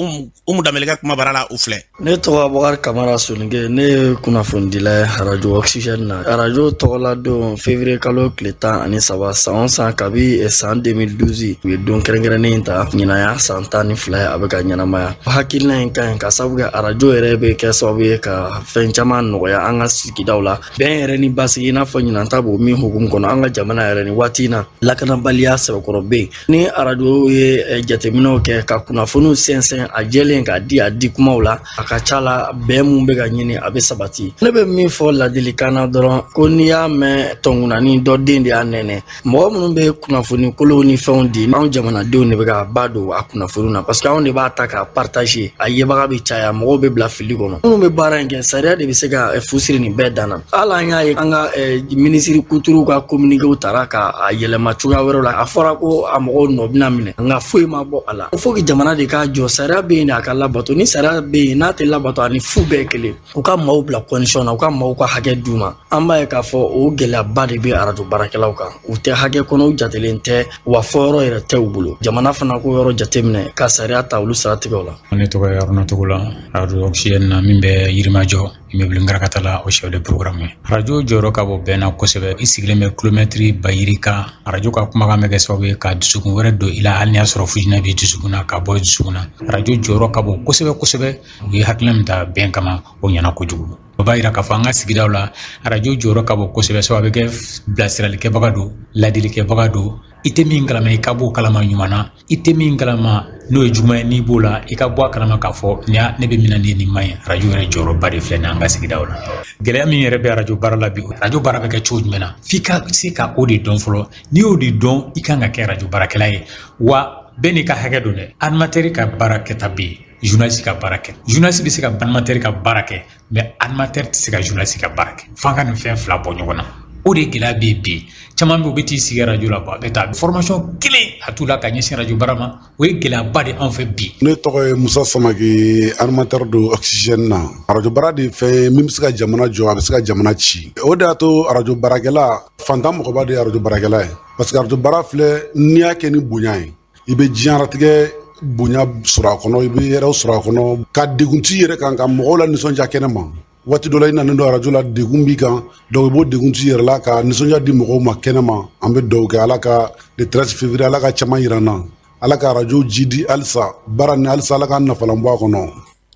Umu Danbɛlɛ ka kuma bara la u filɛ. Ne tɔgɔ Abubakar Kamara Soninke, ne ye kunnafonidila radio Oxygène na. Radio tɔgɔla don février kalo tile 13 san san kabi san 2012 u ye don kɛrɛnkɛrɛnnen ta ɲinaya san 12 a bɛ ka ɲɛnamaya. Hakilina in ka ɲi ka sababu kɛ radio yɛrɛ bɛ kɛ sababu ye ka fɛn caman nɔgɔya an ka sigidaw la. Bɛn yɛrɛ ni basigi i n'a fɔ ɲinan ta b'o min hukumu kɔnɔ an ka jamana yɛrɛ ni waati in na lakanabaliya sɛbɛkɔrɔ bɛ yen. Ni radio ye jateminɛw kɛ ka kunnafoniw sɛnsɛn a jɛlen k'a di kumaw la a ka ca la bɛn mun bɛ ka ɲini a bɛ sabati. Ne bɛ min fɔ ladilikan na dɔrɔn ko n'i y'a mɛn tɔnkunani dɔ den de y'a nɛnɛ mɔgɔ minnu bɛ kunnafoni kolow ni fɛnw di anw jamanadenw de bɛ ka ba don a kunnafoni na parce que anw de b'a ta k'a partager a yebaga bɛ caya mɔgɔw bɛ bila fili kɔnɔ. Minnu bɛ baara in kɛ sariya de bɛ se ka fusiri nin bɛɛ danna. Hali an y'a ye an ka minisiri kuturu ka communiquéw taara k'a yɛlɛma cogoya wɛrɛw la a fɔra ko a mɔgɔw nɔ bɛna minɛ nka foyi ma bɔ a la. Fo que jamana de k'a jɔ sariya bɛ yen de a ka labato ni sariya bɛ yen n'a tɛ labato ani fu bɛɛ kelen u ka maaw bila condition na u ka maaw ka hakɛ d'u ma. An b'a ye k'a fɔ o gɛlɛyaba de bɛ arajo baarakɛlaw kan u tɛ hakɛ kɔnɔ u jatelen tɛ wa fɔ yɔrɔ yɛrɛ tɛ u bolo. Jamana fana ko yɔrɔ jateminɛ ka sariya ta olu siratigɛw la. Ne tɔgɔ ye Aruna Togola radio Oxygène na min bɛ Yirimajɔ immeuble Ngarakata la o chef de programme ye. Radio jɔyɔrɔ ka bɔ bɛn na kosɛbɛ i sigilen bɛ kilomɛtiri bayiri kan radio ka kumakan bɛ kɛ sababu ye ka dusukun wɛrɛ don i la hali n'i y'a sɔrɔ fujinɛ b'i dusukun na ka bɔ dusukun na. Radio jɔyɔrɔ ka bɔ kosɛbɛ u ye hakilina min ta bɛn kama o ɲɛna kojugu. O b'a yira k'a fɔ an ka sigidaw la radio jɔyɔrɔ ka bɔ kosɛbɛ sababu bɛ kɛ bilasiralikɛbaga don ladilikɛbaga don i tɛ min kalama i ka bɔ kalama ɲuman na i tɛ min kalama n'o ye juguman ye n'i b'o la i ka bɔ a kalama k'a fɔ ne bɛ min na nin ma ɲi. Radio yɛrɛ jɔyɔrɔba de filɛ nin an ka sigidaw la. Gɛlɛya min yɛrɛ bɛ radio baara la bi radio baara bɛ kɛ cogo jumɛn na f'i ka se ka o de dɔn fɔlɔ n'i y'o de dɔn i kan ka kɛ radio baarakɛla ye wa bɛɛ n'i ka hakɛ don dɛ. Animateur ka baara kɛta bɛ yen journaliste ka baara kɛ journaliste bɛ se ka animateur ka baara kɛ mais animateur tɛ se ka journaliste ka baara kɛ f'an ka nin fɛn fila bɔ ɲɔgɔn na. O de gɛlɛya bɛ yen bi caman bɛ u bɛ t'i sigi radio la a bɛ taa formation kelen a t'u la ka ɲɛsin radio baara ma o ye gɛlɛyaba de anw fɛ bi. Ne tɔgɔ ye Musa Samake animateur do Oxygène na. Radio baara de fɛn min bɛ se ka jamana jɔ a bɛ se ka jamana ci o de y'a to radio baarakɛla fantan mɔgɔba de ye radio baarakɛla ye parce que radio baara filɛ n'i y'a kɛ ni bonya ye i bɛ diɲɛlatigɛ bonya sɔrɔ a kɔnɔ i bɛ yɛrɛw sɔrɔ a kɔnɔ ka degun t'i yɛrɛ kan ka mɔgɔw la nisɔndiya kɛnɛ ma. Waati dɔ la i nanen don radio la degun b'i kan donc i b'o degun t'i yɛrɛ la ka nisɔndiya di mɔgɔw ma kɛnɛ ma an bɛ dugawu kɛ ala ka le 13 février ala ka caman yira n na ala ka radio ji di halisa baara ni halisa ala ka nafalan bɔ a kɔnɔ.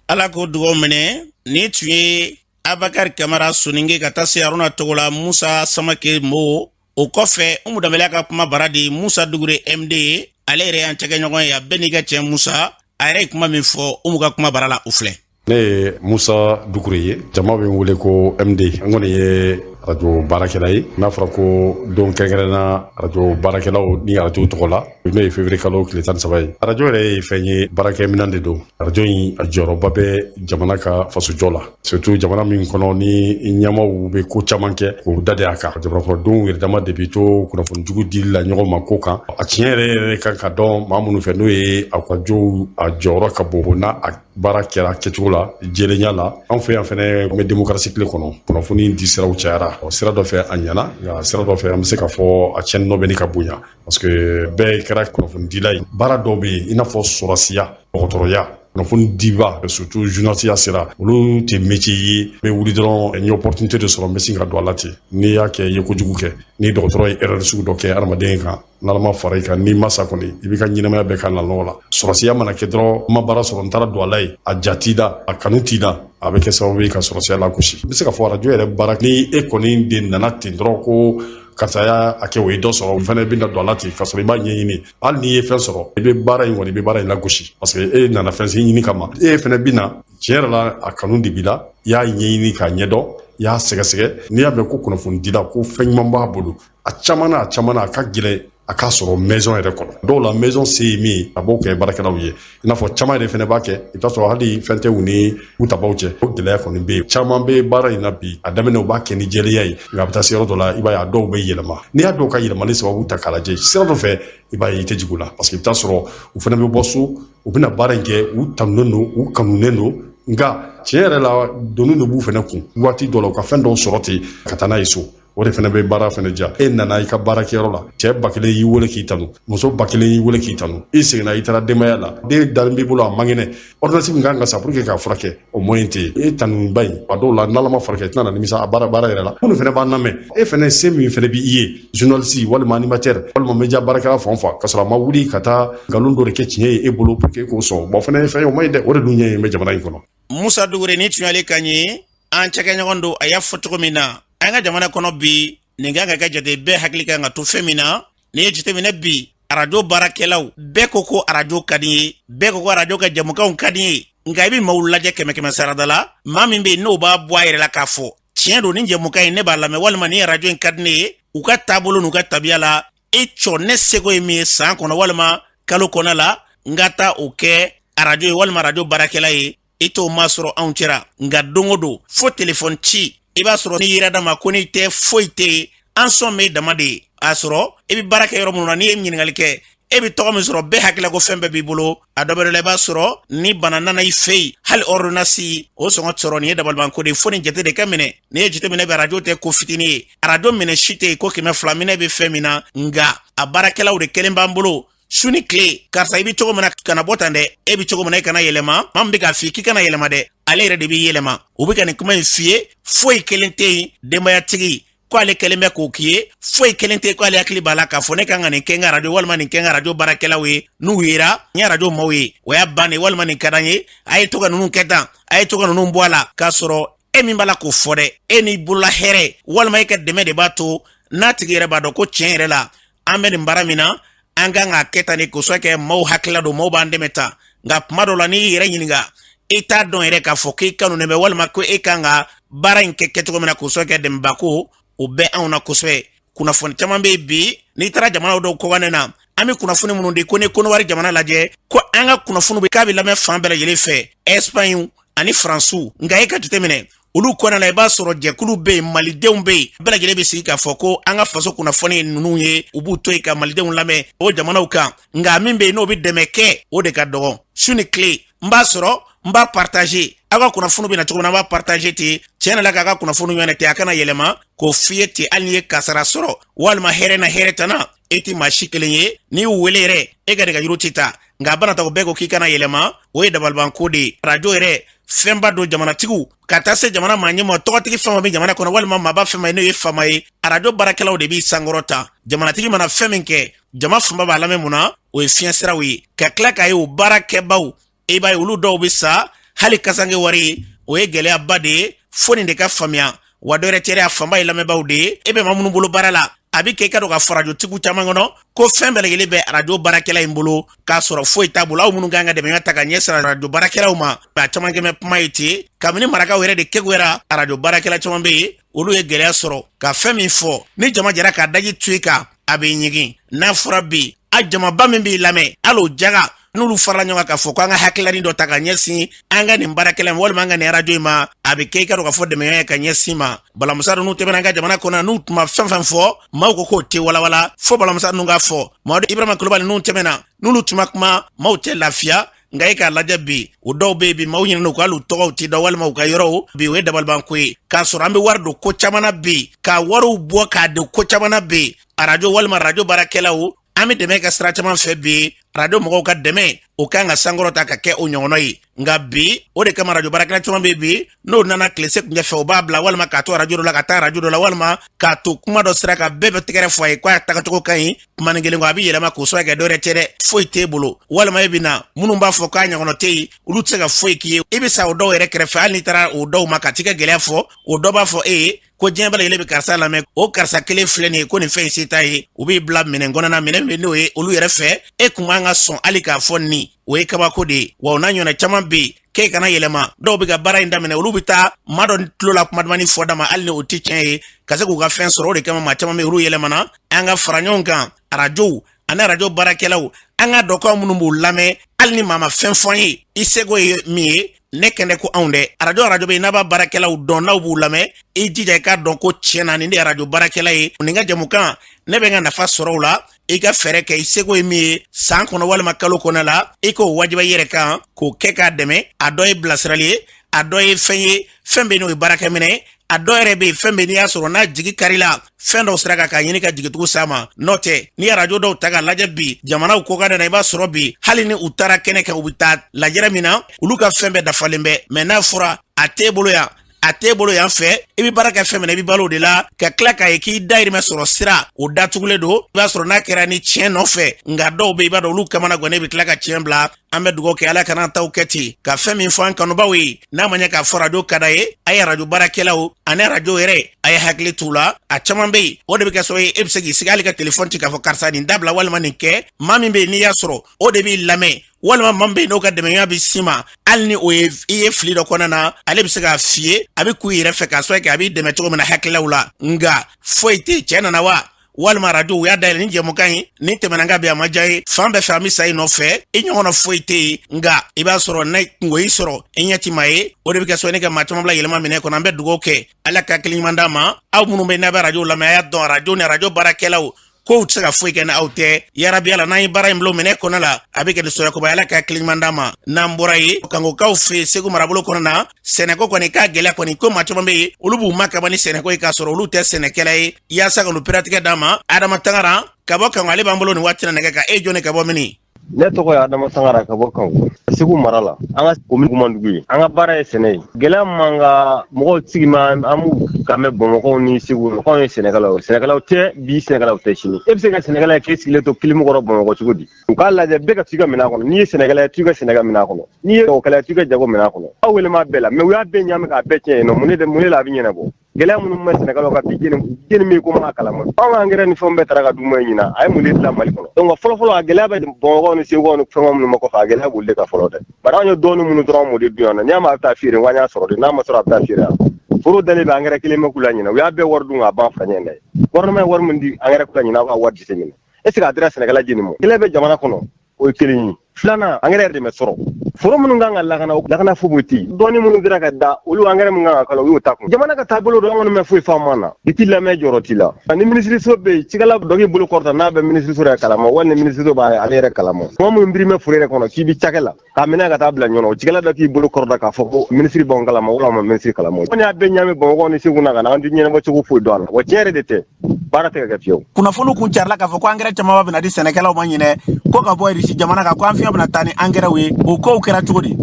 Ala k'o dugawu minɛ ni tun ye Abubakar Kamara Soninke ka taa se Aruna Togola Musa Samake Mo o kɔfɛ Umu Danbɛlɛ ka kuma bara di Musa Dugure MD ale yɛrɛ y'an cɛkɛɲɔgɔn ye a bɛɛ n'i ka cɛ Musa a yɛrɛ ye kuma min fɔ Umu ka kuma bara la u filɛ. Ne ye Musa Dugure ye jama bɛ n wele ko MD n kɔni ye radio baarakɛla ye n'a fɔra ko don kɛrɛnkɛrɛnna radio baarakɛlaw ni radio tɔgɔ la n'o ye février kalo tile 13 ye. Radio yɛrɛ ye fɛn ye baarakɛminɛn de don. Radio in a jɔyɔrɔba bɛ jamana ka fasojɔ la surtout jamana min kɔnɔ ni ɲɛmaaw bɛ ko caman kɛ k'o da de a kan. Jamana kɔnɔdenw yɛrɛ dama de bɛ to kunnafoni jugu dili la ɲɔgɔn ma ko kan a tiɲɛ yɛrɛ kan ka dɔn maa minnu fɛ n'o ye a ka jow a jɔyɔrɔ ka bon n'a baara kɛra kɛcogo la jɛlenya la an fɛ yan fɛnɛ bɛ démocratie tile kɔnɔ kunnafoni di siraw cayara sira dɔ fɛ a ɲɛna nka sira dɔ fɛ an bɛ se k'a fɔ a tiɲɛni dɔ bɛ ni ka bonya parce que bɛɛ kɛra kunnafonidila ye baara dɔw bɛ yen i n'a fɔ sɔrɔsiya dɔgɔtɔrɔya kunnafoni diba surtout journaliste sira olu tɛ métier ye n bɛ wuli dɔrɔn n ye opportunité de sɔrɔ n bɛ sin ka don a la ten n'i y'a kɛ i ye kojugu kɛ ni dɔgɔtɔrɔ ye erreur sugu dɔ kɛ adamaden kan n'ala ma fara i kan n'i ma sa kɔni i b'i ka ɲɛnamaya bɛɛ k'a nɔgɔ la sɔrɔsiya mana kɛ dɔrɔn n ma baara sɔrɔ n taara don a la yen a ja t'i da a kanu t'i da a bɛ kɛ sababu ye ka sɔrɔsiya lagosi n bɛ se ka fɔ radio yɛrɛ baara ni e kɔni de nana ten dɔrɔn ko karisa y'a kɛ o ye dɔ sɔrɔ o fana bɛ na don a la ten k'a sɔrɔ i b'a ɲɛɲini hali n'i ye fɛn sɔrɔ i bɛ baara in kɔni i bɛ baara in lagosi parce que e nana fɛn sin ɲini kama e fana bɛ na tiɲɛ yɛrɛ la a kanu de b'i la i y'a ɲɛɲini k'a ɲɛdɔn i y'a sɛgɛsɛgɛ n'i y'a mɛn ko kunnafoni dila ko fɛn ɲuman b'a bolo a caman na a ka gɛlɛn a k'a sɔrɔ maison yɛrɛ kɔnɔ dɔw la maison se ye min ye a b'o kɛ baarakɛlaw ye i n'a fɔ caman yɛrɛ fɛnɛ b'a kɛ i bɛ t'a sɔrɔ hali fɛn tɛ u ni u tabaw cɛ o gɛlɛya kɔni bɛ yen caman bɛ baara in na bi a daminɛ u b'a kɛ ni jɛlenya ye nka a bɛ taa se yɔrɔ dɔ la i b'a ye a dɔw bɛ yɛlɛma n'i y'a dɔw ka yɛlɛmali sababu ta k'a lajɛ sira dɔ fɛ i b'a ye i tɛ jigin u la parce que i bɛ taa sɔrɔ u fana bɛ bɔ so u bɛna baara in kɛ u tanunen don u kanunen don nka tiɲɛ yɛrɛ la donni de b'u fana kun waati dɔ la u ka fɛn dɔw sɔrɔ ten ka taa n'a ye so o de fana bɛ baara fana ja e nana i ka baarakɛyɔrɔ la cɛ 1000 y'i wele k'i tanu muso 1000 y'i wele k'i tanu i seginna i taara denbaya la den dalen b'i bolo a man kɛnɛ ordonnance min kan ka sa pour que k'a furakɛ o moyen tɛ e tanuba in a dɔw la n'ala ma furakɛ i tɛna na nimisa a baara yɛrɛ la minnu fana b'an lamɛn e fana se min fana b'i ye journaliste walima animateur walima média baarakɛla fan o fan ka sɔrɔ a ma wuli ka taa nkalon dɔ de kɛ tiɲɛ ye e bolo pour que k'o sɔn bon fana ye fɛn ye o man ɲi dɛ o de dun ɲɛ bɛ jamana in kɔnɔ. Musa Dugure ni tunyali ka ɲɛ an cɛkɛɲɔgɔn don a y'a fɔ cogo min na an ka jamana kɔnɔ bi nin kan ka kɛ jate bɛɛ hakili kan ka to fɛn min na ni ye jateminɛ bi arajo baarakɛlaw bɛɛ ko arajo ka di ye bɛɛ ko arajo ka jamukanw ka di ye nka i bɛ maaw lajɛ 100 sarada la maa min bɛ yen n'o b'a bɔ a yɛrɛ la k'a fɔ tiɲɛ don ni jamukan in ne b'a lamɛn walima ni arajo in ka di ne ye u ka taabolo n'u ka tabiya la e cɔ ne seko ye min ye san kɔnɔ walima kalo kɔnɔ la n ka taa o kɛ arajo ye walima arajo baarakɛla ye i t'o ma sɔrɔ anw cɛra nka don o don fo telefɔni ci i b'a sɔrɔ ni yera dama ko n'i tɛ foyi tɛ an sɔn bɛ dama de ye a sɔrɔ i bɛ baara kɛ yɔrɔ minnu na n'i ye ɲininkali kɛ e bɛ tɔgɔ min sɔrɔ bɛɛ hakilila ko fɛn bɛɛ b'i bolo a dɔ bɛ la i b'a sɔrɔ ni bana nana i fɛ yen hali ordonnance o sɔngɔ sɔrɔ nin ye dabalibanko de ye fo nin jate de ka minɛ n'i ye jate minɛ bɛ arajo tɛ ko fitinin ye arajo minɛ si tɛ yen ko 200 minɛ bɛ fɛn min na nka a baarakɛlaw de kelen b'an bolo su ni tile karisa i bɛ cogo min na kana bɔ tan dɛ e bɛ cogo min na i kana yɛlɛma maa min bɛ k'a f'i k'i kana yɛlɛma dɛ ale yɛrɛ de b'i yɛlɛma u bɛ ka nin kuma in f'i ye foyi kelen tɛ yen denbayatigi ko ale kelen bɛ k'o k'i ye foyi kelen tɛ ko ale hakili b'a la k'a fɔ ne kan ka nin kɛ n ka arajo walima nin kɛ n ka arajo baarakɛlaw ye n'u yera n ye arajo maaw ye o y'a bannen walima nin ka d'an ye a ye to ka ninnu kɛ tan a ye to ka ninnu bɔ a la k'a sɔrɔ e min b'a la k'o fɔ dɛ e n'i bolola hɛrɛ walima e ka dɛmɛ de b'a to n'a tigi yɛrɛ b'a dɔn ko tiɲɛ yɛrɛ la an bɛ nin baara min na an kan k'a kɛ tan de kosɔn kɛ maaw hakilila don maaw b'an dɛmɛ tan nka tuma dɔw la n'i y'i yɛrɛ ɲininka i t'a dɔn yɛrɛ k'a fɔ k'i kanu dɛmɛ walima ko e kan ka baara in kɛ kɛcogo min na kosɔn kɛ dɛmɛbako o bɛ anw na kosɛbɛ kunnafoni caman bɛ bi n'i taara jamana dɔw kɔkan na an bɛ kunnafoni minnu di ko ni kɔnɔwari jamana lajɛ ko an ka kunnafoni bɛ k'a bɛ lamɛn fan bɛɛ lajɛlen fɛ Espagne ani Faransiw nka e ka jateminɛ olu kɔnɔna la i b'a sɔrɔ jɛkulu bɛ yen malidenw bɛ yen bɛɛ lajɛlen bɛ sigi k'a fɔ ko an ka faso kunnafoni ninnu ye u b'u to yen ka malidenw lamɛn o jamanaw kan nka min bɛ yen n'o bɛ dɛmɛ kɛ o de ka dɔgɔ su ni tile n b'a sɔrɔ n b'a partager aw ka kunnafoni bɛ na cogo min na an b'a partager ten tiɲɛ na la k'a ka kunnafoni ɲɔgɔn tɛ a kana yɛlɛma k'o f'i ye ten hali n'i ye kasara sɔrɔ walima hɛrɛ na hɛrɛ tana e ti maa si kelen ye n'i y'u wele yɛrɛ e ka de ka yuru ti ta nka a bana ta o bɛɛ ko k'i kana yɛlɛma o ye dabalibanko de ye arajo yɛrɛ fɛnba don jamanatigiw ka taa se jamana maa ɲɛma tɔgɔtigi fɛn o bɛ jamana kɔnɔ walima maaba fɛn ma ye n'o ye faama ye arajo baarakɛlaw de b'i sankɔrɔ ta jamanatigi mana fɛn min kɛ jama fanba b'a lamɛn mun na o ye fiɲɛ siraw ye ka tila k'a ye o baarakɛbaw e b'a ye olu dɔw bɛ sa hali kasange wari o ye gɛlɛyaba de ye fo nin de ka faamuya wa dɔ yɛrɛ tɛ a fanba ye lamɛnbaaw de ye e bɛ maa minnu bolo baara la a bɛ kɛ i ka dɔn ka fɔ arajotigiw caman kɔnɔ ko fɛn bɛɛ lajɛlen bɛ arajo baarakɛla in bolo k'a sɔrɔ foyi t'a bolo aw minnu kan ka dɛmɛ ta ka ɲɛsin arajo baarakɛlaw ma a caman kɛ kuma ye ten kabini marakaw yɛrɛ de kɛguyara arajo baarakɛla caman bɛ yen olu ye gɛlɛya sɔrɔ ka fɛn min fɔ ni jama jɛra k'a daji to i kan a bɛ ɲigin n'a fɔra bi a jamaba min b'i lamɛn hali o jaga n'olu farala ɲɔgɔn kan k'a fɔ ko an ka hakililani dɔ ta ka ɲɛsin an ka nin baarakɛla walima an ka nin arajo in ma a bɛ kɛ i ka dɔn k'a fɔ dɛmɛ ye ka ɲɛsin ma balamusa ninnu tɛmɛna an ka jamana kɔnɔ n'u tun ma fɛn fɛn fɔ maaw ko k'o tɛ walawala fo balamusa ninnu k'a fɔ Mamadu Ibrahima Kulubali ninnu tɛmɛna n'olu tun ma kuma maaw tɛ lafiya nka e k'a lajɛ bi o dɔw bɛ yen bi maaw ɲinɛna u ka hali u tɔgɔw tɛ dɔn walima u ka yɔrɔw bi o ye dabalibanko ye k'a sɔrɔ an bɛ wari don ko caman na bi ka wariw bɔ k'a don ko caman na bi arajo walima arajo baarakɛlaw an bɛ dɛmɛ kɛ sira caman fɛ bi arajo mɔgɔw ka dɛmɛ o kan ka sankɔrɔta ka kɛ o ɲɔgɔnna ye nka bi o de kama arajo baarakɛla caman bɛ bi n'o nana tilese kunjɛ fɛ o b'a bila walima k'a to arajo dɔ la ka taa arajo dɔ la walima k'a to kuma dɔ sira kan bɛɛ bɛ tɛgɛrɛ fɔ a ye k'a tagacogo ka ɲi kuma ni kelen kɔ a bɛ yɛlɛma k'o sɔrɔ kɛ dɔ wɛrɛ tɛ dɛ foyi t'e bolo walima e bɛ na minnu b'a fɔ k'a ɲɔgɔnna tɛ yen olu tɛ se ka foyi k'i ye i bɛ sa o dɔw yɛrɛ kɛrɛfɛ hali n'i taara o dɔw ma ka t'i ka gɛlɛya fɔ o dɔ b'a fɔ e ye ko diɲɛ bɛɛ lajɛlen bɛ karisa lamɛn o karisa kelen filɛ nin ye ko nin fɛn in se t'a ye u b'i bila minɛn kɔnɔna minɛn min n'o ye olu yɛrɛ fɛ e kun kan ka sɔn hali k'a fɔ nin o ye kabako de ye wa o n'a ɲɔgɔnna caman bɛ yen k'e kana yɛlɛma dɔw bɛ ka baara in daminɛ olu bɛ taa maa dɔ tulo la kuma dumanni fɔ da ma hali ni o tɛ tiɲɛ ye ka se k'u ka fɛn sɔrɔ o de kama maa caman bɛ olu yɛlɛmana an ka fara ɲɔgɔn kan arajow ani arajo baarakɛlaw an ka dɔn minnu b'u lamɛn hali ni maa ma fɛn fɔ an ye i seko ye min ye ne kɛnɛ ko anw dɛ arajo bɛ yen n'a b'a baarakɛlaw dɔn n'aw b'u lamɛn i jija i k'a dɔn ko tiɲɛ na nin de ye arajo baarakɛla ye nin ka jamukan ne bɛ n ka nafa sɔrɔ o la i ka fɛɛrɛ kɛ i seko ye min ye san kɔnɔ walima kalo kɔnɔ la i k'o wajiba i yɛrɛ kan k'o kɛ k'a dɛmɛ a dɔ ye bilasirali ye a dɔ ye fɛn ye fɛn bɛ n'o ye baarakɛminɛ a dɔ yɛrɛ be fɛn be n'i y'a sɔrɔ n'a jigi karila fɛn dɔw sira ka ɲini ka jigitugu sama n'o tɛ ni arajo dɔw ta ka lajɛ bi jamanaw ko ka dana i b'a sɔrɔ bi hali ni u taara kɛnɛ kɛ u bɛ taa lajɛrɛ min na olu ka fɛn bɛɛ dafalen bɛ mɛ n'a fɔra a t'e bolo yan a t'e bolo yan fɛ i bɛ baara kɛ fɛn min na i bɛ balo de la ka tila k'a ye k'i dayirimɛ sɔrɔ sira o datugulen don i b'a sɔrɔ n'a kɛra ni tiɲɛ nɔfɛ nka dɔw bɛ i b'a dɔn olu kamana gan ne bɛ tila ka tiɲɛ bila an bɛ dugawu kɛ ala kana taw kɛ ten ka fɛn min fɔ an kanubaw ye n'a ma ɲɛ k'a fɔ arajo ka d'a ye a ye arajo baarakɛlaw ani arajo yɛrɛ a ye hakili t'u la a caman bɛ yen o de bɛ kɛ sababu ye e bɛ se k'i sigi hali ka telefɔni ci k'a fɔ karisa nin dabila walima nin kɛ maa min bɛ yen n'i y'a sɔrɔ o de b'i lamɛn walima maa min bɛ yen n'o ka dɛmɛya bɛ s'i ma hali ni o ye i ye fili dɔ kɔnɔna na ale bɛ se k'a f'i ye a bɛ k'u yɛrɛ fɛ k'a sɔrɔ kɛ a b'i dɛmɛ cogo min na hakililaw la nka foyi tɛ cɛ nana wa walima arajo u y'a dayɛlɛ ni jɛmukan ye ni tɛmɛna ka bɛn a ma diya ye fan bɛɛ fɛ an bɛ sa i nɔfɛ i ɲɔgɔnna foyi tɛ yen nka i b'a sɔrɔ n'a kungo y'i sɔrɔ i ɲɛ ti maa ye o de bɛ kɛ sababu ye ne ka maa caman bila yɛlɛma minɛ kɔnɔ an bɛ dugawu kɛ ala ka hakili ɲuman d'a ma aw minnu bɛ n'a bɛ arajo lamɛn a y'a dɔn arajo ni arajo baarakɛlaw kow tɛ se ka foyi kɛ ni aw tɛ yarabi ala n'an ye baara in bila minɛ kɔnɔ la a bɛ kɛ ni sɔrɔkoba ala ka hakili ɲuman d'a ma n'an bɔra ye kankokaw fɛ segu marabolo kɔnɔ na sɛnɛko kɔni k'a gɛlɛya kɔni ko maa caman bɛ yen olu b'u ma kaba ni sɛnɛko ye k'a sɔrɔ olu tɛ sɛnɛkɛla ye yaasa ka n'u peratigɛ d'a ma adama tangara ka bɔ kanko ale b'an bolo nin waati na nɛgɛ kan e jɔnni ka bɔ mini ne tɔgɔ ye adama sangara ka bɔ kanko segu mara la an ka komi kumandugu ye an ka baara ye sɛnɛ ye gɛlɛya man ka mɔgɔw sigi ma an b'u kan mɛn bamakɔw ni segu anw ye sɛnɛkɛlaw sɛnɛkɛlaw tɛ bi sɛnɛkɛlaw tɛ sini e bɛ se ka sɛnɛkɛla ye k'e sigilen to kilimu kɔrɔ bamakɔ cogo di u k'a lajɛ bɛɛ ka t'i ka minɛn kɔnɔ n'i ye sɛnɛkɛla ye t'i ka sɛnɛkɛ minɛn kɔnɔ n'i ye jagokɛla ye t'i ka jago minɛn kɔnɔ aw welema bɛɛ la mɛ u y'a bɛɛ ɲami k'a bɛɛ tiɲɛ yen nɔ mun de la a bɛ ɲɛnabɔ gɛlɛya minnu bɛ sɛnɛkɛlaw ka bi jeni min ko maa kalama anw ka angɛrɛ ni fɛnw bɛɛ taara ka d'u ma ɲina a ye mun de dilan mali kɔnɔ donc fɔlɔfɔlɔ a gɛlɛya bɛ bamakɔ ni segukaw ni fɛngɛw minnu ma kɔfɛ a gɛlɛya b'olu de ka fɔlɔ dɛ bari an ye dɔɔni minnu dɔrɔn m'o de dun yan nɔ n'i y'a mɛn a bɛ taa feere wa n y'a sɔrɔ de n'a ma sɔrɔ a bɛ taa feere yan foro dalen bɛ angɛrɛ kelen bɛ k'u la ɲina u y'a bɛɛ wari dun k'a ban fila ɲɛ dɛ gouvernement ye wari min di angɛrɛ k'u la ɲina aw ka wari jate minɛ est ce que a dira sɛnɛkɛla jeni ma kelen bɛ jamana kɔnɔ o ye kelen ye filanan angɛrɛ yɛrɛ de bɛ sɔrɔ foro minnu kan ka lakana foyi tɛ yen dɔɔni minnu dira ka da olu angɛrɛ min kan ka kala u y'o ta kun jamana ka taabolo don an kɔni mɛ foyi faamu an na i t'i lamɛn jɔyɔrɔ t'i la ni minisiriso bɛ yen cikɛla dɔ k'i bolo kɔrɔta n'a bɛ minisiriso yɛrɛ kalama wali ni minisiriso b'a ale yɛrɛ kalama kuma minnu biri mɛ foro yɛrɛ kɔnɔ k'i bi cakɛ la k'a minɛ ka taa bila ɲɔgɔn o cikɛla dɔ k'i bolo kɔrɔta k'a fɔ ko minisiri b'anw kalama walima minisiri kalama ko n'i y'a bɛɛ ɲami bamakɔ ni segu na ka na an tɛ ɲɛnabɔ cogo foyi dɔn a la wa tiɲɛ yɛrɛ de tɛ baara tɛ ka kɛ fiyewu kunnafoni kun carila k'a fɔ ko angɛrɛ caman bɛna di sɛnɛkɛlaw ma ɲinɛ ko ka bɔ irisi jamana kan ko an fiɲɛ bɛna taa ni angɛrɛw ye o kow kɛra cogo di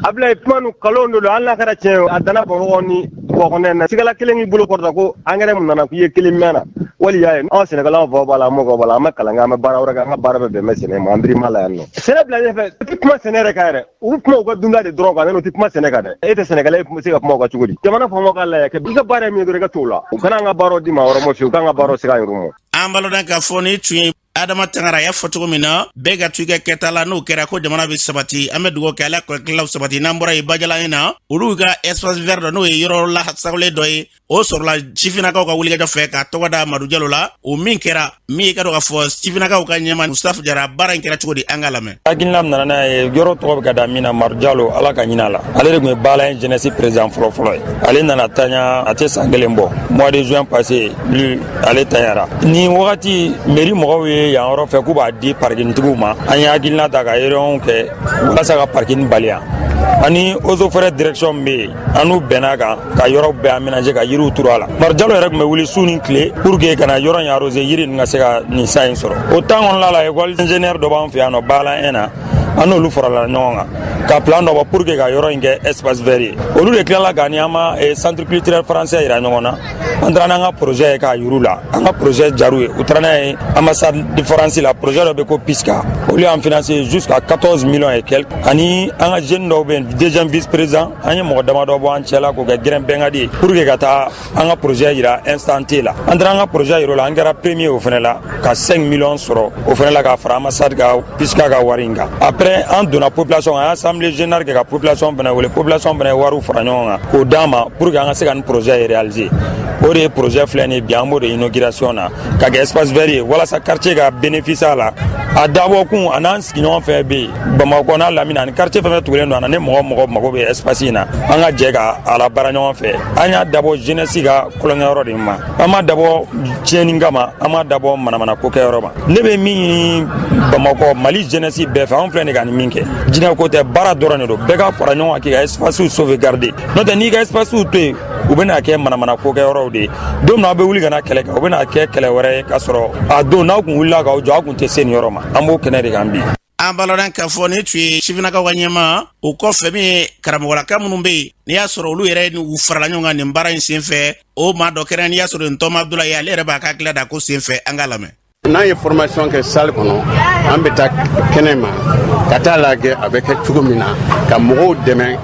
ablaye kuma nu kalon do hali n'a kɛra tiɲɛ a danna bamakɔ ni kɔkɔnɛ na cikɛla kelen k'i bolo kɔrɔta ko angɛrɛ min nana k'i ye kelen mɛn na wali y'a ye anw sɛnɛkɛlaw fɔ b'a la an mɔgɔw b'a la an bɛ kalan kɛ an bɛ baara wɛrɛ kɛ an ka baara bɛ bɛn bɛ sɛnɛ ma an birima la yan nɔ sɛnɛ bila ɲɛfɛ u tɛ kuma sɛnɛ yɛrɛ kan yɛrɛ u bɛ kuma u ka dunda de dɔrɔn kan u tɛ kuma sɛnɛ kan dɛ e tɛ sɛnɛkɛla e bɛ se ka kuma o kan cogo di jamana faamaw k'a lajɛ kɛ i ka baara ye min ye dɔrɔn i ka t'o la u kana an ka baaraw di maa wɛrɛ ma fiyewu u k'an ka baaraw segin an yɛrɛ ma an balodan k'a fɔ ni tun ye adama tangara y'a fɔ cogo min na bɛɛ ka to i ka kɛta la n'o kɛra ko jamana bɛ sabati an bɛ dugawu kɛ ala kɔlɔkilaw sabati n'an bɔra ye bajala in na olu ka espace vert dɔ n'o ye yɔrɔ lasagolen dɔ ye o sɔrɔla sifinnakaw ka wulikajɔ fɛ k'a tɔgɔ da Madu Jalo la o min kɛra min ye ka dɔn k'a fɔ sifinnakaw ka ɲɛma Mustafa Jara baara in kɛra cogo di an ka lamɛn hakilina min nana n'a ye yɔrɔ tɔgɔ bɛ ka da min na Madu Jalo ala ka ɲin'a la ale de tun ye baala in jeunesse président fɔlɔfɔlɔ ye ale nana taɲa a tɛ san kelen bɔ mois de juin passé ale taɲara ni wagati mairie mɔgɔw ye yan yɔrɔ fɛ k'u b'a di parkintigiw ma an ye hakilina ta ka réunion kɛ walasa ka parking bali yan ani eaux forêt direction bɛ yen an n'u bɛnna kan ka yɔrɔ bɛɛ aménager ka yiriw turu a la Madu Jalo yɛrɛ tun bɛ wuli su ni tile pour que kana yɔrɔ in arroser yiri nin ka se ka nin sa in sɔrɔ o temps kɔnɔna la école ingénieur dɔ b'an fɛ yan nɔ baala un na an n'olu farala ɲɔgɔn kan ka plan dɔ bɔ pour que ka yɔrɔ in kɛ espace vert ye olu de tilala ka ni an ma centre culturel français yira ɲɔgɔn na an taara n'an ka projet ye k'a yiru la an ka projet jaru ye u taara n'a ye ambassade de France la projet dɔ bɛ ko PISCA olu y'an financer jusqu'à 14 millions et quelques ani an ka jeune dɔw bɛ yen deuxième vice président an ye mɔgɔ damadɔ bɔ an cɛla k'o kɛ gɛrɛn bɛnkadi ye pour que ka taa an ka projet yira instant T la an taara an ka projet yira o la an kɛra premier o fana la ka 5 millions sɔrɔ o fana la k'a fara ambassade ka PISCA ka wari in kan après an donna population an assemblée générale kɛ ka population fana wele population fana ye wariw fara ɲɔgɔn kan k'o d'an ma pour que an ka se ka nin projet ye réaliser o de ye projet filɛ nin bi an b'o de inauguration na ka kɛ espace vert ye walasa quartier ka bénéfice a la a dabɔ kun a n'an sigiɲɔgɔn fɛn bɛ yen Bamakɔ n'a Lamini ani quartier fɛn fɛn tugulen don a na ni mɔgɔ mago bɛ espace in na an ka jɛ ka a la baara ɲɔgɔn fɛ an y'a dabɔ jeunesse ka kulonkɛyɔrɔ de ma an ma dabɔ tiɲɛni kama an ma dabɔ manamana ko kɛyɔrɔ ma ne bɛ min ɲini Bamakɔ Mali jeunesse bɛɛ fɛ an filɛ nin ka nin min kɛ jinɛ ko tɛ baara baara dɔrɔn de don bɛɛ ka fara ɲɔgɔn kan k'i ka espace sauvegarder n'o tɛ n'i ka espace to yen u bɛna kɛ manamana ko kɛ yɔrɔw de don min na aw bɛ wuli ka na kɛlɛ kɛ u bɛna kɛ kɛlɛ wɛrɛ ye k'a sɔrɔ a don n'aw kun wulila k'aw jɔ aw kun tɛ se nin yɔrɔ ma an b'o kɛnɛ de kan bi. An balodan k'a fɔ ni tun ye sifinnakaw ka ɲɛma o kɔfɛ min ye karamɔgɔlaka minnu bɛ yen n'i y'a sɔrɔ olu yɛrɛ u farala ɲɔgɔn kan nin baara in senfɛ o maa dɔ kɛra n'i y'a sɔrɔ Ntɔma Abdulaye ale yɛrɛ b'a ka hakilila da ko senfɛ an k'a lamɛn. N'an ye formation kɛ salle kɔnɔ an bɛ taa kɛnɛ ma ka taa lajɛ a bɛ kɛ cogo min na ka mɔgɔw dɛmɛ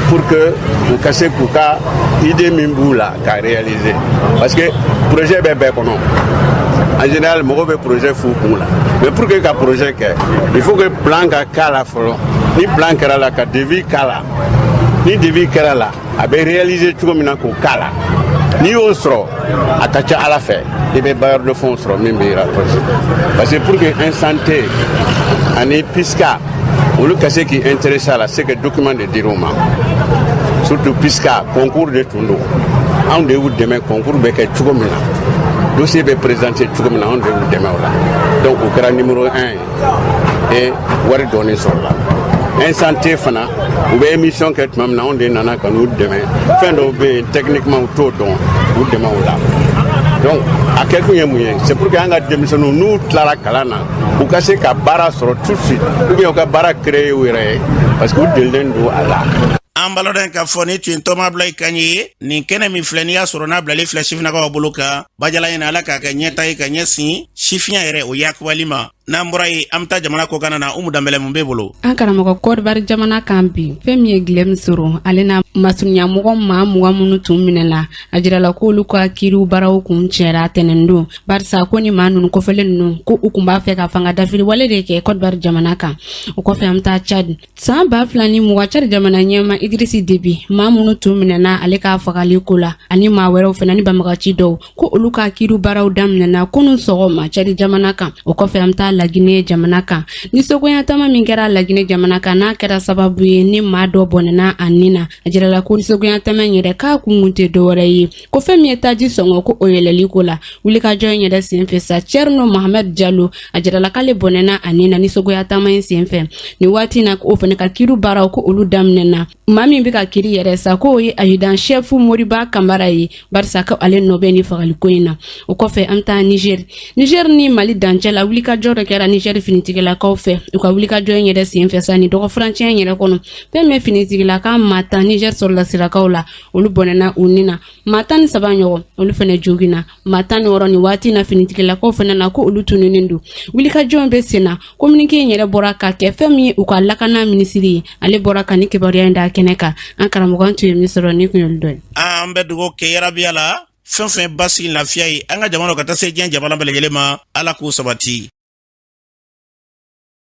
pour que u ka se k'u ka idée min b'u la ka réaliser parce que projet bɛ bɛɛ kɔnɔ en général mɔgɔw bɛ projet f'u kun la mais pour que ka projet kɛ il faut que plan ka k'a la fɔlɔ ni plan kɛra la ka devis k'a la ni devis kɛra la a bɛ réaliser cogo min na k'o k'a la n'i y'o sɔrɔ a ka ca ala fɛ i bɛ bailleur de fonds sɔrɔ min b'i rapprocher parce que pour que un santé ani PISCA olu ka se k'i intéresser à la c'est que document de dir'u ma surtout PISCA concours de tun don anw de y'u dɛmɛ concours bɛ kɛ cogo min na dossier bɛ présenter cogo min na anw de y'u dɛmɛ o la donc o kɛra numéro 1 ye et wari dɔɔni sɔrɔla un santé fana u bɛ émission kɛ tuma min na anw de nana ka n'u dɛmɛ fɛn dɔw bɛ yen techniquement u t'o dɔn u dɛmɛ o la donc a kɛ kun ye mun ye c'est pour que an ka denmisɛnninw n'u tilara kalan na u ka se ka baara sɔrɔ tout de suite ou bien u ka baara créer u yɛrɛ ye parce que u delilen don a la. An balodan k'a fɔ ni tun ye Ntɔma Abdulaye Kani ye nin kɛnɛ min filɛ n'i y'a sɔrɔ n'a bilalen filɛ sifinnakaw bolo kan Bajala ɲɛna Ala k'a kɛ ɲɛta ye ka ɲɛsin sifiya yɛrɛ o yakubali ma n'an bɔra ye an bɛ taa jamana kɔ kan na Umu Danbɛlɛ mun b'e bolo. An karamɔgɔ Côte d'Ivoire jamana kan bi fɛn min ye Guillaume Soro ale na masurunyamɔgɔ maa 20 minnu tun minɛla a jirala k'olu ka kiiriw baaraw kun cɛra tɛnɛn don barisa ko ni maa ninnu kɔfɛlen ninnu ko u kun b'a fɛ ka fanga dafiri wale de kɛ Côte d'Ivoire jamana kan o kɔfɛ an bɛ taa Tchad san 2020 Tchad jamana ɲɛma Idrisi Debi maa minnu tun minɛna ale ka fagali ko la ani maa wɛrɛw fana ni banbagaci dɔw ko olu ka kiiriw baaraw daminɛna kunu sɔgɔma Tchad jamana kan o kɔfɛ an bɛ taa Laginɛ jamana kan ni sogoyatama min kɛra Laginɛ jamana kan n'a kɛra sababu ye ni maa dɔ bɔnɛna a nin na a jirala ko sogoyatama yɛrɛ k'a kun tɛ dɔwɛrɛ ye ko fɛn min ye taji sɔngɔ ko o yɛlɛli ko la wulikajɔ in yɛrɛ senfɛ sa Thierno Mohamed Diallo a jirala k'ale bɔnɛna a nin na ni sogoyatama in senfɛ ni waati na o fana ka kiiriw baaraw ko olu daminɛna maa min bɛ ka kiiri yɛrɛ sa ko o ye adjudant chef Moriba Kamara ye barisa ko ale nɔ bɛ ni fagaliko in na o kɔfɛ an bɛ taa Niger ni Mali dancɛ la wulikajɔ dɔ kɛra Niger finitigilakaw fɛ u ka wulikajɔ in yɛrɛ senfɛ sa ni dɔgɔfurancɛ in yɛrɛ kɔnɔ fɛn min finitigilaka maa 10 Niger sɔrɔla sirakaw la olu bɔnɛna u ni na maa 13 ɲɔgɔn olu fana jogina maa 16 ni waati na finitigilakaw fana na ko olu tuninen don wulikajɔ in bɛ sen na communiqué in yɛrɛ bɔra ka kɛ fɛn min ye u ka lakana minisiri ye ale bɔra ka ni kibaruya in da kɛnɛ kan an karamɔgɔ tun ye min sɔrɔ ni kun y'olu dɔ ye an bɛ dugawu kɛ yarabiya la fɛn fɛn basigi lafiya ye an ka jamana ka taa se diɲɛ jamana bɛɛ lajɛlen ma Ala k'o sabati